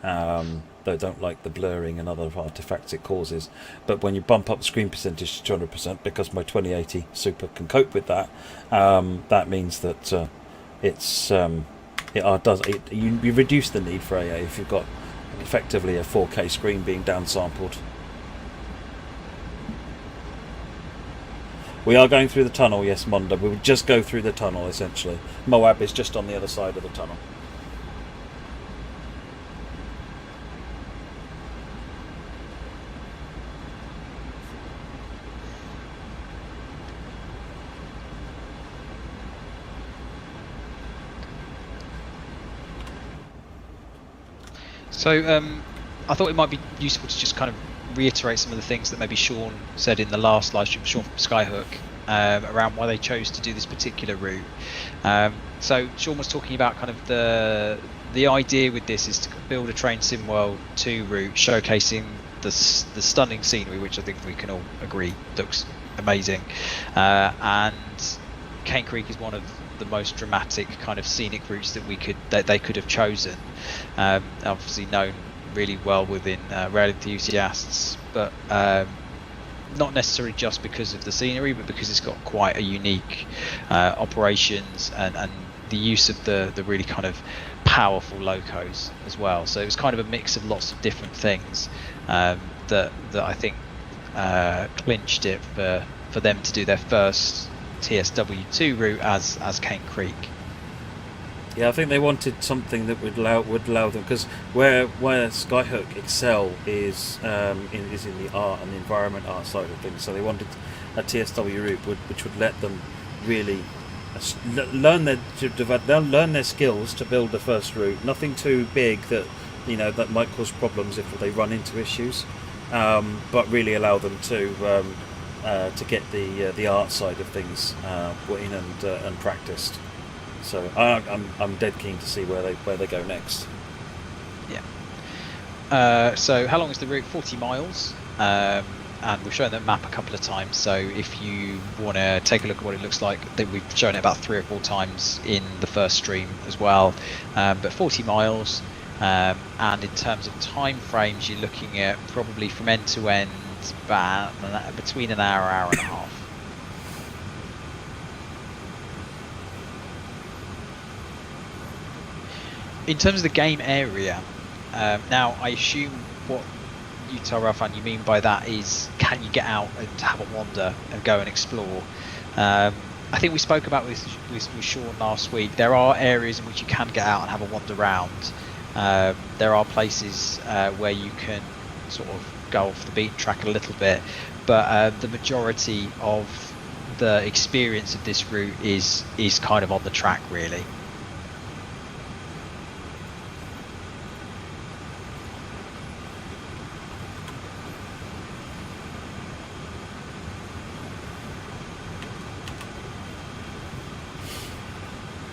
Though I don't like the blurring and other artifacts it causes. But when you bump up the screen percentage to 200%, because my 2080 Super can cope with that, that means that you reduce the need for AA if you've got effectively a 4K screen being downsampled. We are going through the tunnel, yes, Monda. We would just go through the tunnel, essentially. Moab is just on the other side of the tunnel. So I thought it might be useful to just kind of reiterate some of the things that maybe Sean said in the last live stream, Sean from Skyhook, around why they chose to do this particular route. So Sean was talking about kind of the idea with this is to build a Train Sim World 2 route showcasing the stunning scenery, which I think we can all agree looks amazing, and Cane Creek is one of the most dramatic kind of scenic routes that they could have chosen, obviously known really well within rail enthusiasts, but not necessarily just because of the scenery, but because it's got quite a unique operations and the use of the really kind of powerful locos as well. So it was kind of a mix of lots of different things that I think clinched it for them to do their first TSW2 route as Cane Creek. Yeah, I think they wanted something that would allow them, because where Skyhook excel is in the art and the environment art side of things. So they wanted a TSW route which would let them really learn their skills to build the first route. Nothing too big that might cause problems if they run into issues, but really allow them to get the art side of things in and practiced. So I'm dead keen to see where they go next. Yeah. So how long is the route? 40 miles. And we've shown that map a couple of times, so if you want to take a look at what it looks like, I think we've shown it about 3 or 4 times in the first stream as well. But 40 miles, and in terms of time frames, you're looking at probably from end to end about between an hour, hour and a half. In terms of the game area, now I assume what Utah Ralph, you mean by that is, can you get out and have a wander and go and explore? I think we spoke about this with Sean last week. There are areas in which you can get out and have a wander around. There are places where you can sort of go off the beaten track a little bit, but the majority of the experience of this route is kind of on the track, really.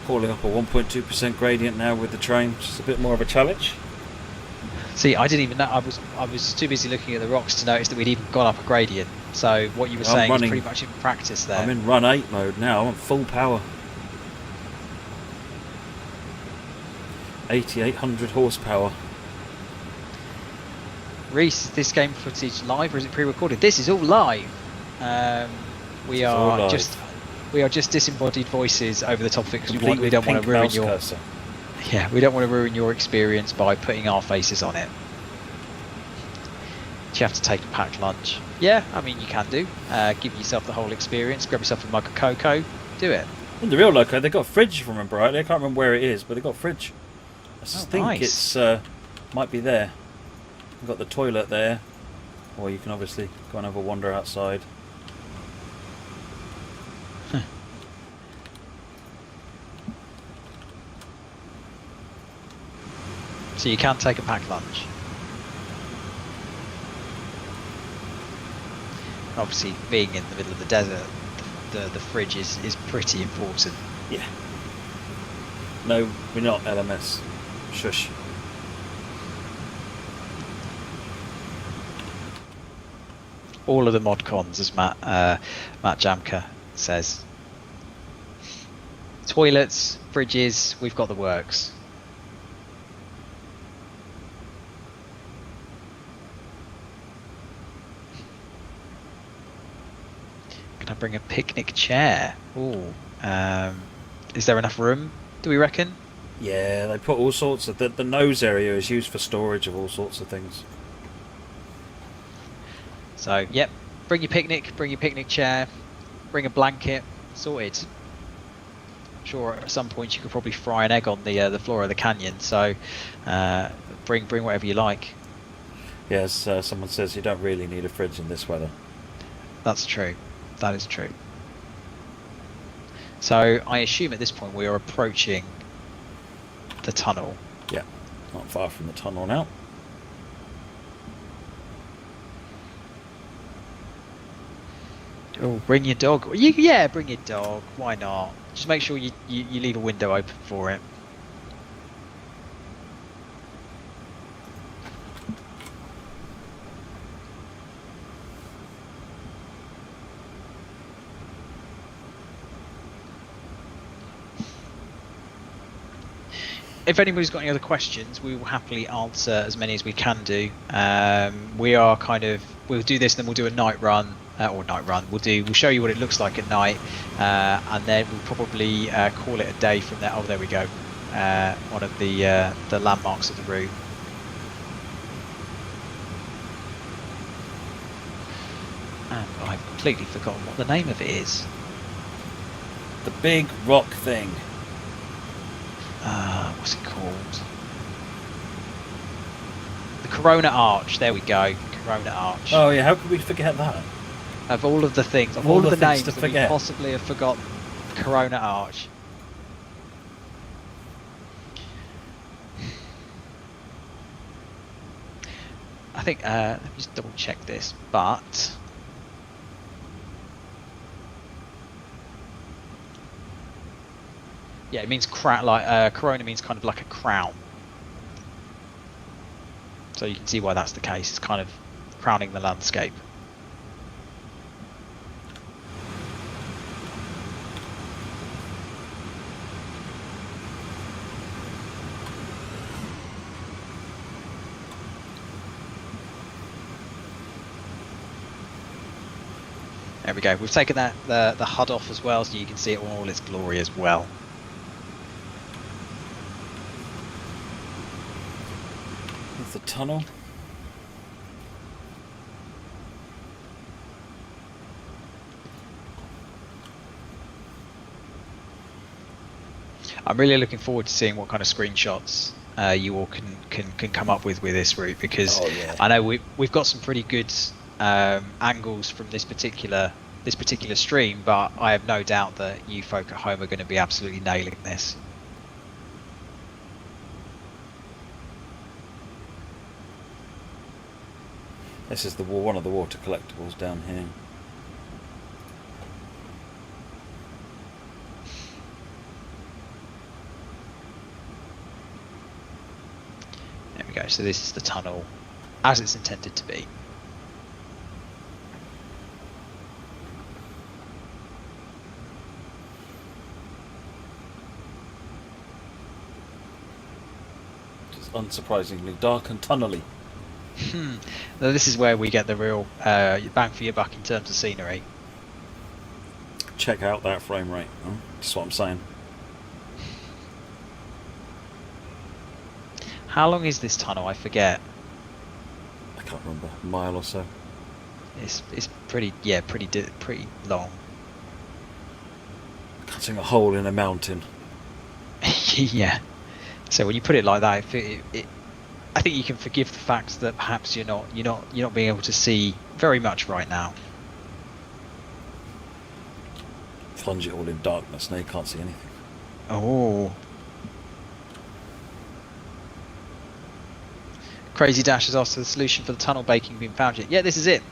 Calling up a 1.2% gradient now with the train, which is a bit more of a challenge. See, I didn't even know. I was too busy looking at the rocks to notice that we'd even gone up a gradient. So what you were saying is pretty much in practice there. I'm in run 8 mode now. I'm on full power. 8,800 horsepower. Reese, is this game footage live or is it pre-recorded? This is all live. We are just disembodied voices over the top of it because we don't want to ruin your cursor. Yeah, we don't want to ruin your experience by putting our faces on it. Do you have to take a packed lunch? Yeah, I mean you can do. Give yourself the whole experience. Grab yourself a mug of cocoa. Do it. In the real loco, they've got a fridge, if I remember rightly. I can't remember where it is, but they've got a fridge. I think nice. It's might be there. You've got the toilet there, or you can obviously go and have a wander outside. So you can take a packed lunch. Obviously, being in the middle of the desert, the fridge is pretty important. Yeah. No, we're not LMS. Shush. All of the mod cons, as Matt Jamka says. Toilets, fridges, we've got the works. Can I bring a picnic chair? Ooh. Is there enough room, do we reckon? Yeah, they put all sorts of... The nose area is used for storage of all sorts of things. So, yep, bring your picnic chair, bring a blanket, sorted. I'm sure at some point you could probably fry an egg on the floor of the canyon, so bring whatever you like. Yes, someone says you don't really need a fridge in this weather. That's true. That is true. So I assume at this point we are approaching the tunnel. Yeah, not far from the tunnel now. Oh, bring your dog. Yeah, bring your dog. Why not? Just make sure you leave a window open for it. If anybody's got any other questions, we will happily answer as many as we can do. We'll do this, and then we'll do a night run. We'll show you what it looks like at night, and then we'll probably call it a day from there. Oh, there we go. One of the landmarks of the route. And I've completely forgotten what the name of it is. The big rock thing. What's it called? The Corona Arch. There we go. Corona Arch. Oh yeah, how could we forget that? Of all of the things, of all of the names to that we possibly have forgotten, Corona Arch. I think, let me just double check this, but... Yeah, it means corona means kind of like a crown. So you can see why that's the case. It's kind of crowning the landscape. There we go. We've taken the HUD off as well, so you can see it in all its glory as well. There's the tunnel. I'm really looking forward to seeing what kind of screenshots you all can come up with this route, because I know we've got some pretty good angles from this particular stream, but I have no doubt that you folk at home are going to be absolutely nailing this. This is one of the water collectibles down here. There we go. So this is the tunnel as it's intended to be. Unsurprisingly dark and tunnely. Now this is where we get the real bang for your buck in terms of scenery. Check out that frame rate. That's what I'm saying. How long is this tunnel? I forget. I can't remember. A mile or so. It's pretty long. Cutting a hole in a mountain. Yeah. So when you put it like that, I think you can forgive the fact that perhaps you're not being able to see very much right now. Plunge it all in darkness. Now you can't see anything. Oh. Crazy Dash has asked, the solution for the tunnel baking been found yet? Yeah, this is it.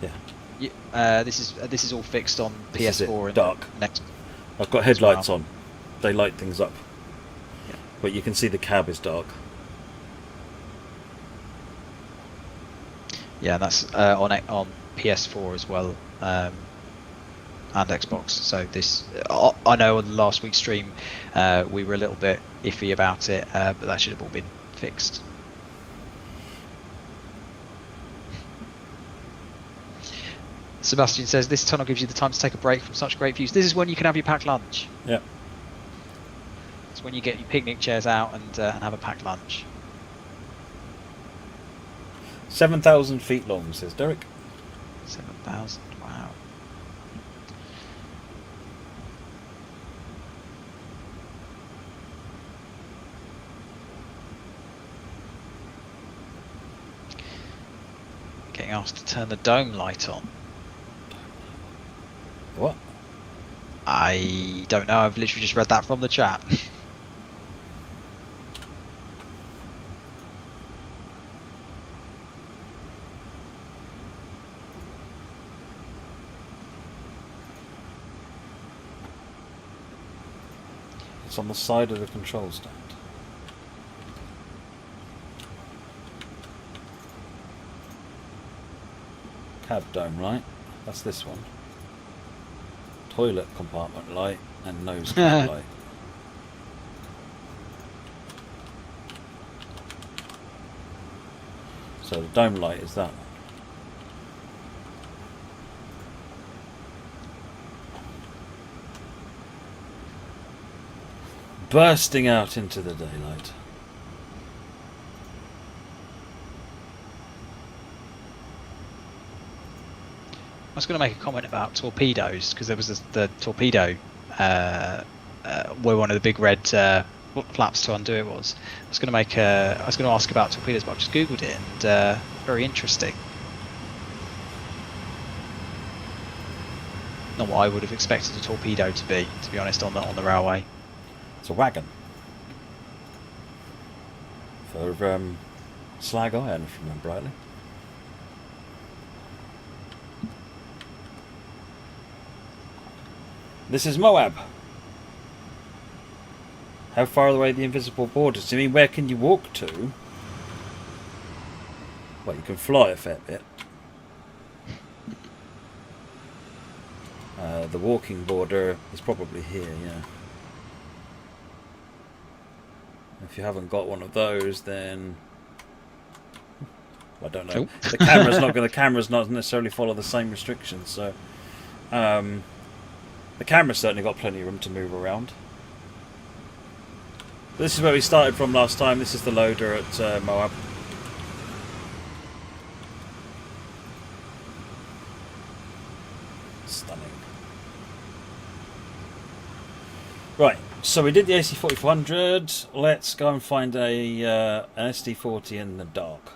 Yeah. This is all fixed on PS4 and dark. Next. I've got headlights on. They light things up. But you can see the cab is dark. Yeah, that's on PS4 as well, and Xbox. So this, I know on last week's stream we were a little bit iffy about it, but that should have all been fixed. Sebastian says this tunnel gives you the time to take a break from such great views. This is when you can have your packed lunch. Yeah. When you get your picnic chairs out and have a packed lunch. 7,000 feet long, says Derek. 7,000, wow. Getting asked to turn the dome light on. What? I don't know, I've literally just read that from the chat. It's on the side of the control stand. Cab dome light. That's this one. Toilet compartment light and nose cone light. So the dome light is that one. Bursting out into the daylight. I was going to make a comment about torpedoes, because there was the torpedo where one of the big red flaps to undo it was. I was going to ask about torpedoes, but I've just googled it, and very interesting. Not what I would have expected a torpedo to be honest, on the railway. It's a wagon for slag iron, if you remember rightly. This is Moab. How far away the invisible borders? I mean, where can you walk to? Well, you can fly a fair bit. The walking border is probably here, yeah. If you haven't got one of those, then I don't know. Oh. The camera's not necessarily follow the same restrictions, so the camera's certainly got plenty of room to move around. This is where we started from last time. This is the loader at Moab. Stunning. Right, so we did the AC4400. Let's go and find an SD40 in the dark.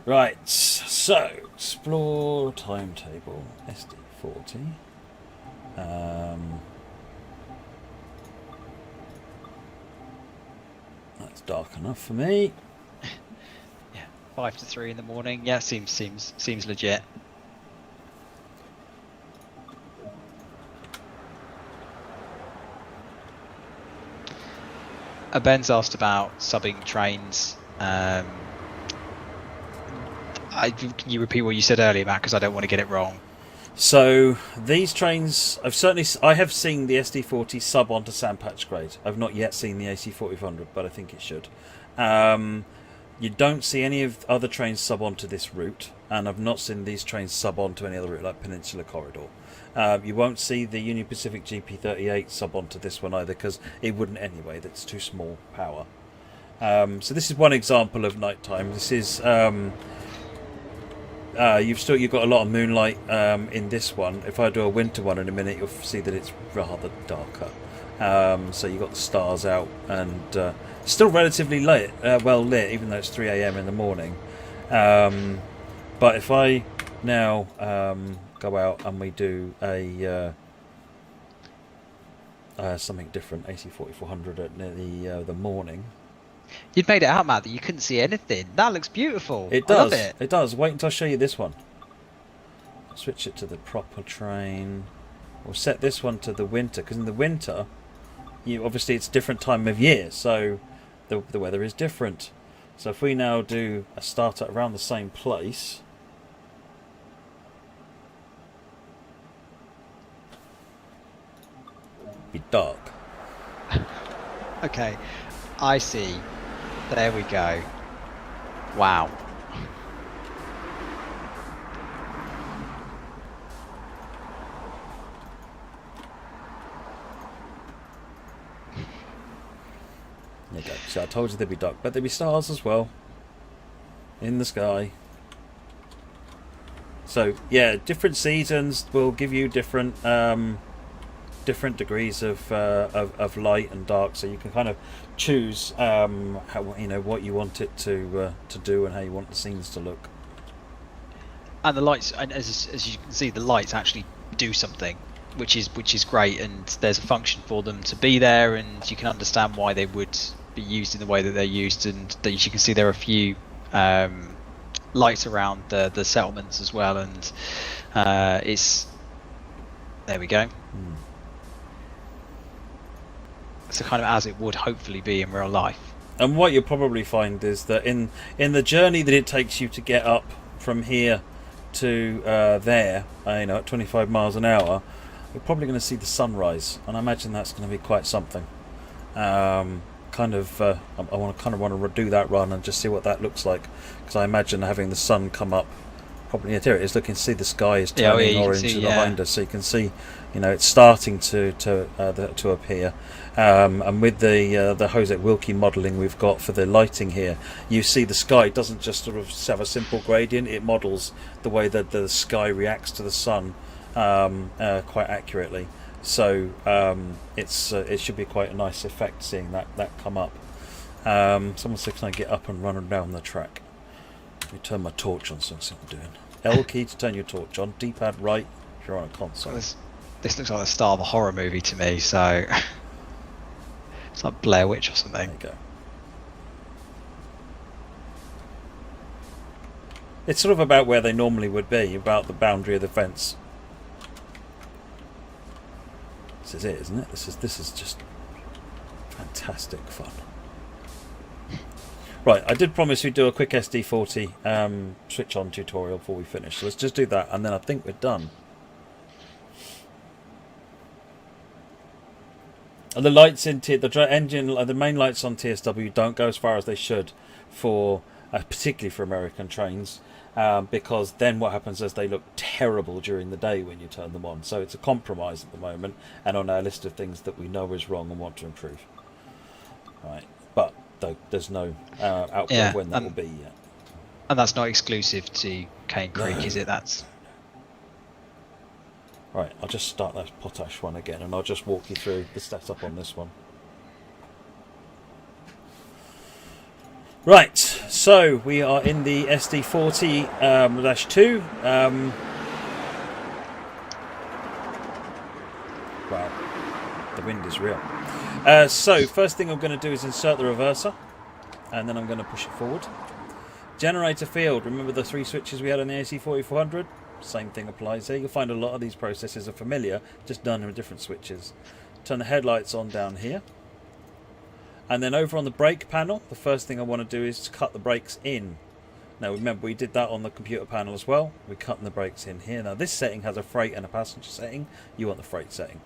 Right, so explore timetable SD40. That's dark enough for me. 5 to 3 in the morning. Yeah, seems legit. Ben's asked about subbing trains. Can you repeat what you said earlier, Matt? Because I don't want to get it wrong. So these trains, I have seen the SD40 sub onto Sandpatch grade. I've not yet seen the AC4500, but I think it should. You don't see any of other trains sub onto this route, and I've not seen these trains sub onto any other route like Peninsula Corridor. You won't see the Union Pacific GP38 sub onto this one either, because it wouldn't anyway. That's too small power. So this is one example of nighttime. This is you've got a lot of moonlight in this one. If I do a winter one in a minute, you'll see that it's rather darker. So you've got the stars out and still relatively late, well lit, even though it's 3 AM in the morning. But if I now go out and we do a something different, AC4400 at the morning. You'd made it out, Matt, that you couldn't see anything. That looks beautiful. It does. I love it. It does. Wait until I show you this one. Switch it to the proper train. We'll set this one to the winter, because in the winter, obviously it's a different time of year, so the weather is different. So if we now do a start at around the same place, be dark. Okay, I see. There we go. Wow. There you go. So I told you there'd be dark, but there'd be stars as well in the sky. So yeah, different seasons will give you different different degrees of light and dark. So you can kind of choose how what you want it to do and how you want the scenes to look. And the lights, and as you can see, the lights actually do something, which is great. And there's a function for them to be there, and you can understand why they would be used in the way that they're used. And as you can see, there are a few lights around the settlements as well, and it's there we go. So kind of as it would hopefully be in real life. And what you'll probably find is that in the journey that it takes you to get up from here to there, at 25 miles an hour, you're probably going to see the sunrise, and I imagine that's going to be quite something. I want to do that run and just see what that looks like, because I imagine having the sun come up. Probably there it is. Looking to see the sky is turning orange behind us, so you can see, it's starting to appear. And with the Jose Wilkie modelling we've got for the lighting here, you see the sky doesn't just sort of have a simple gradient. It models the way that the sky reacts to the sun quite accurately. So it should be quite a nice effect seeing that come up. Someone said, "Can I get up and run down the track?" Let me turn my torch on, so I see what I'm doing. L key to turn your torch on. D-pad right if you're on a console. This looks like the start of a horror movie to me, so it's like Blair Witch or something. There you go. It's sort of about where they normally would be, about the boundary of the fence. This is it, isn't it? This is just fantastic fun. Right, I did promise we'd do a quick SD40 switch on tutorial before we finish. So let's just do that, and then I think we're done. And the lights in the main lights on TSW don't go as far as they should for, particularly for American trains, because then what happens is they look terrible during the day when you turn them on. So it's a compromise at the moment, and on our list of things that we know is wrong and want to improve. Right, but there's no output of when that will be yet. And that's not exclusive to Cane Creek, is it? That's right. I'll just start that Potash one again, and I'll just walk you through the setup on this one. Right, so we are in the SD40-2. Wow, the wind is real. So first thing I'm going to do is insert the reverser, and then I'm going to push it forward. Generator field, remember the 3 switches we had on the AC4400? Same thing applies here. You'll find a lot of these processes are familiar, just done with different switches. Turn the headlights on down here. And then over on the brake panel, the first thing I want to do is to cut the brakes in. Now remember, we did that on the computer panel as well. We're cutting the brakes in here. Now this setting has a freight and a passenger setting. You want the freight setting.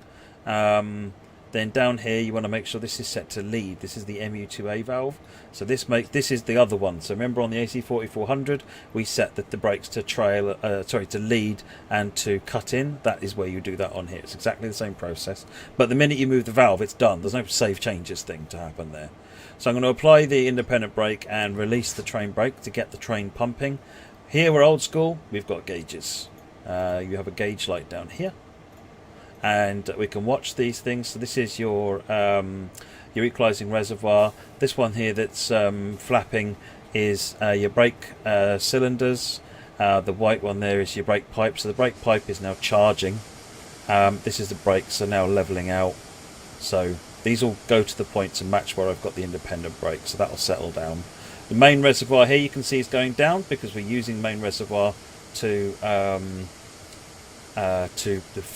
Then down here you want to make sure this is set to lead. This is the MU2A valve. So this is the other one. So remember on the AC4400 we set the brakes to to lead and to cut in. That is where you do that on here. It's exactly the same process. But the minute you move the valve, it's done. There's no save changes thing to happen there. So I'm going to apply the independent brake and release the train brake to get the train pumping. Here we're old school. We've got gauges. You have a gauge light down here. And we can watch these things. So this is your equalising reservoir. This one here that's flapping is your brake cylinders. The white one there is your brake pipe. So the brake pipe is now charging. This is the brakes, so now levelling out. So these all go to the point to match where I've got the independent brake. So that will settle down. The main reservoir here you can see is going down because we're using main reservoir to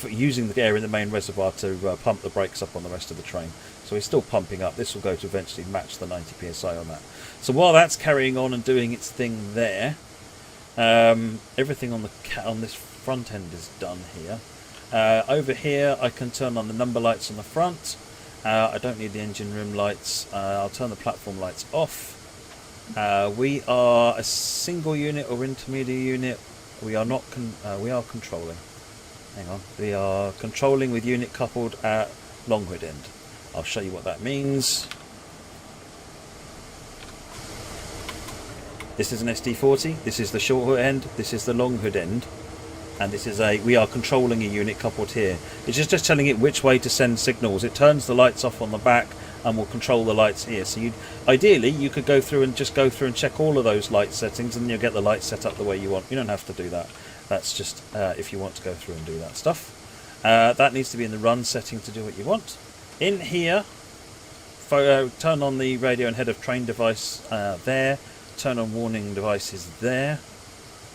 using the air in the main reservoir to pump the brakes up on the rest of the train. So we're still pumping up. This will go to eventually match the 90 psi on that. So while that's carrying on and doing its thing there, everything on this front end is done here. Over here I can turn on the number lights on the front. I don't need the engine room lights. I'll turn the platform lights off. We are a single unit or intermediate unit. We are not. We are controlling. Hang on. We are controlling with unit coupled at long hood end. I'll show you what that means. This is an SD40. This is the short hood end. This is the long hood end. And this is we are controlling a unit coupled here. It's just telling it which way to send signals. It turns the lights off on the back and will control the lights here. So ideally you could go through and check all of those light settings, and then you'll get the lights set up the way you want. You don't have to do that. That's just if you want to go through and do that stuff. That needs to be in the run setting to do what you want. In here, turn on the radio and head of train device there. Turn on warning devices there.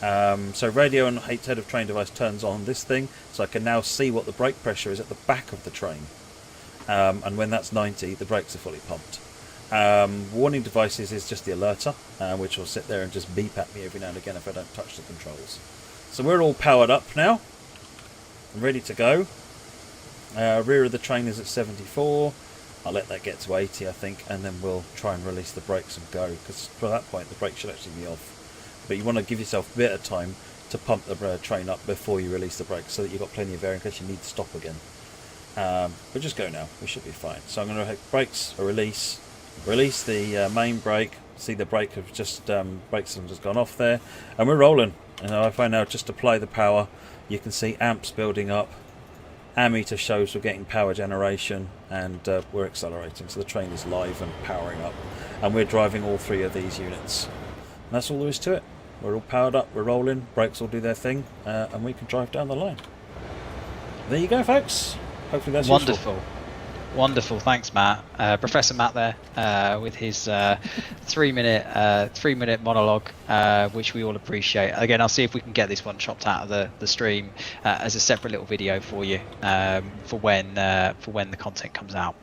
So radio and head of train device turns on this thing, so I can now see what the brake pressure is at the back of the train. And when that's 90, the brakes are fully pumped. Warning devices is just the alerter, which will sit there and just beep at me every now and again if I don't touch the controls. So we're all powered up now, ready to go. Rear of the train is at 74. I'll let that get to 80, I think, and then we'll try and release the brakes and go, because by that point the brakes should actually be off. But you want to give yourself a bit of time to pump the train up before you release the brakes, so that you've got plenty of air in case you need to stop again. But just go now, we should be fine. So I'm going to hit brakes, release the main brake. See the brake have just brakes have just gone off there, and we're rolling. And if I now just apply the power, you can see amps building up. Ammeter shows we're getting power generation, and we're accelerating. So the train is live and powering up, and we're driving all 3 of these units. And that's all there is to it. We're all powered up, we're rolling, brakes will do their thing, and we can drive down the line. There you go, folks. Hopefully that's wonderful. Useful. Wonderful, thanks, Matt. Professor Matt there with his 3-minute monologue, which we all appreciate. Again, I'll see if we can get this one chopped out of the stream as a separate little video for you for when the content comes out.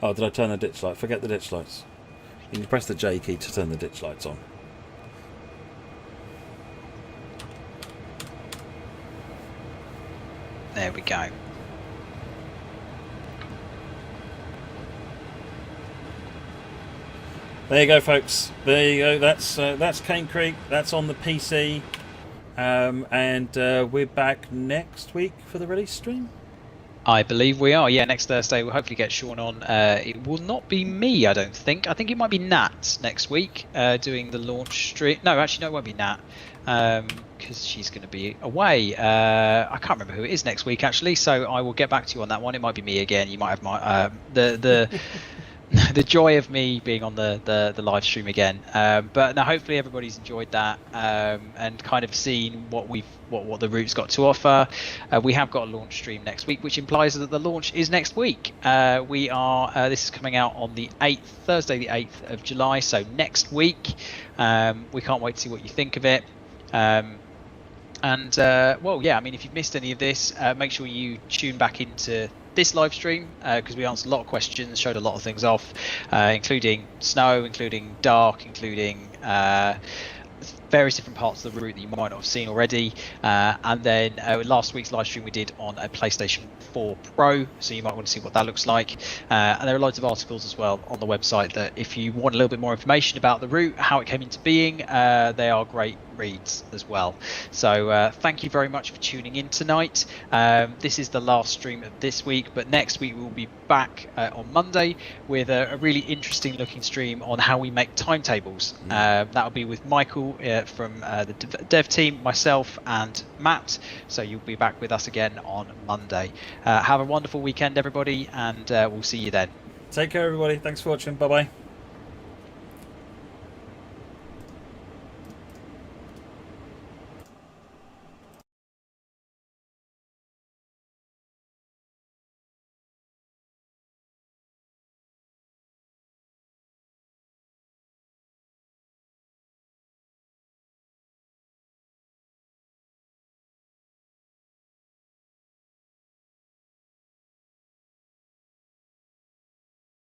Oh, did I turn the ditch light? Forget the ditch lights. You can press the J key to turn the ditch lights on. There we go. There you go, folks. There you go. That's Cane Creek. That's on the PC, and we're back next week for the release stream. I believe we are. Yeah, next Thursday we'll hopefully get Sean on. It will not be me, I don't think. I think it might be Nat next week doing the launch stream. No, actually, no, it won't be Nat because she's going to be away. I can't remember who it is next week, actually, so I will get back to you on that one. It might be me again. You might have my the joy of me being on the live stream again. But now hopefully everybody's enjoyed that and kind of seen what the route's got to offer. We have got a launch stream next week, which implies that the launch is next week. This is coming out on the 8th, Thursday the 8th of July, so next week. We can't wait to see what you think of it. Well, yeah, I mean, if you've missed any of this, make sure you tune back into this live stream because we answered a lot of questions, showed a lot of things off, including snow, including dark, including various different parts of the route that you might not have seen already. And then last week's live stream we did on a PlayStation 4 Pro, so you might want to see what that looks like. And there are loads of articles as well on the website that if you want a little bit more information about the route, how it came into being, they are great reads as well. So thank you very much for tuning in tonight. This is the last stream of this week, but next week we'll be back on Monday with a really interesting looking stream on how we make timetables. That'll be with Michael from the dev team, myself and Matt, so you'll be back with us again on Monday. Have a wonderful weekend, everybody, and we'll see you then. Take care, everybody. Thanks for watching. Bye bye.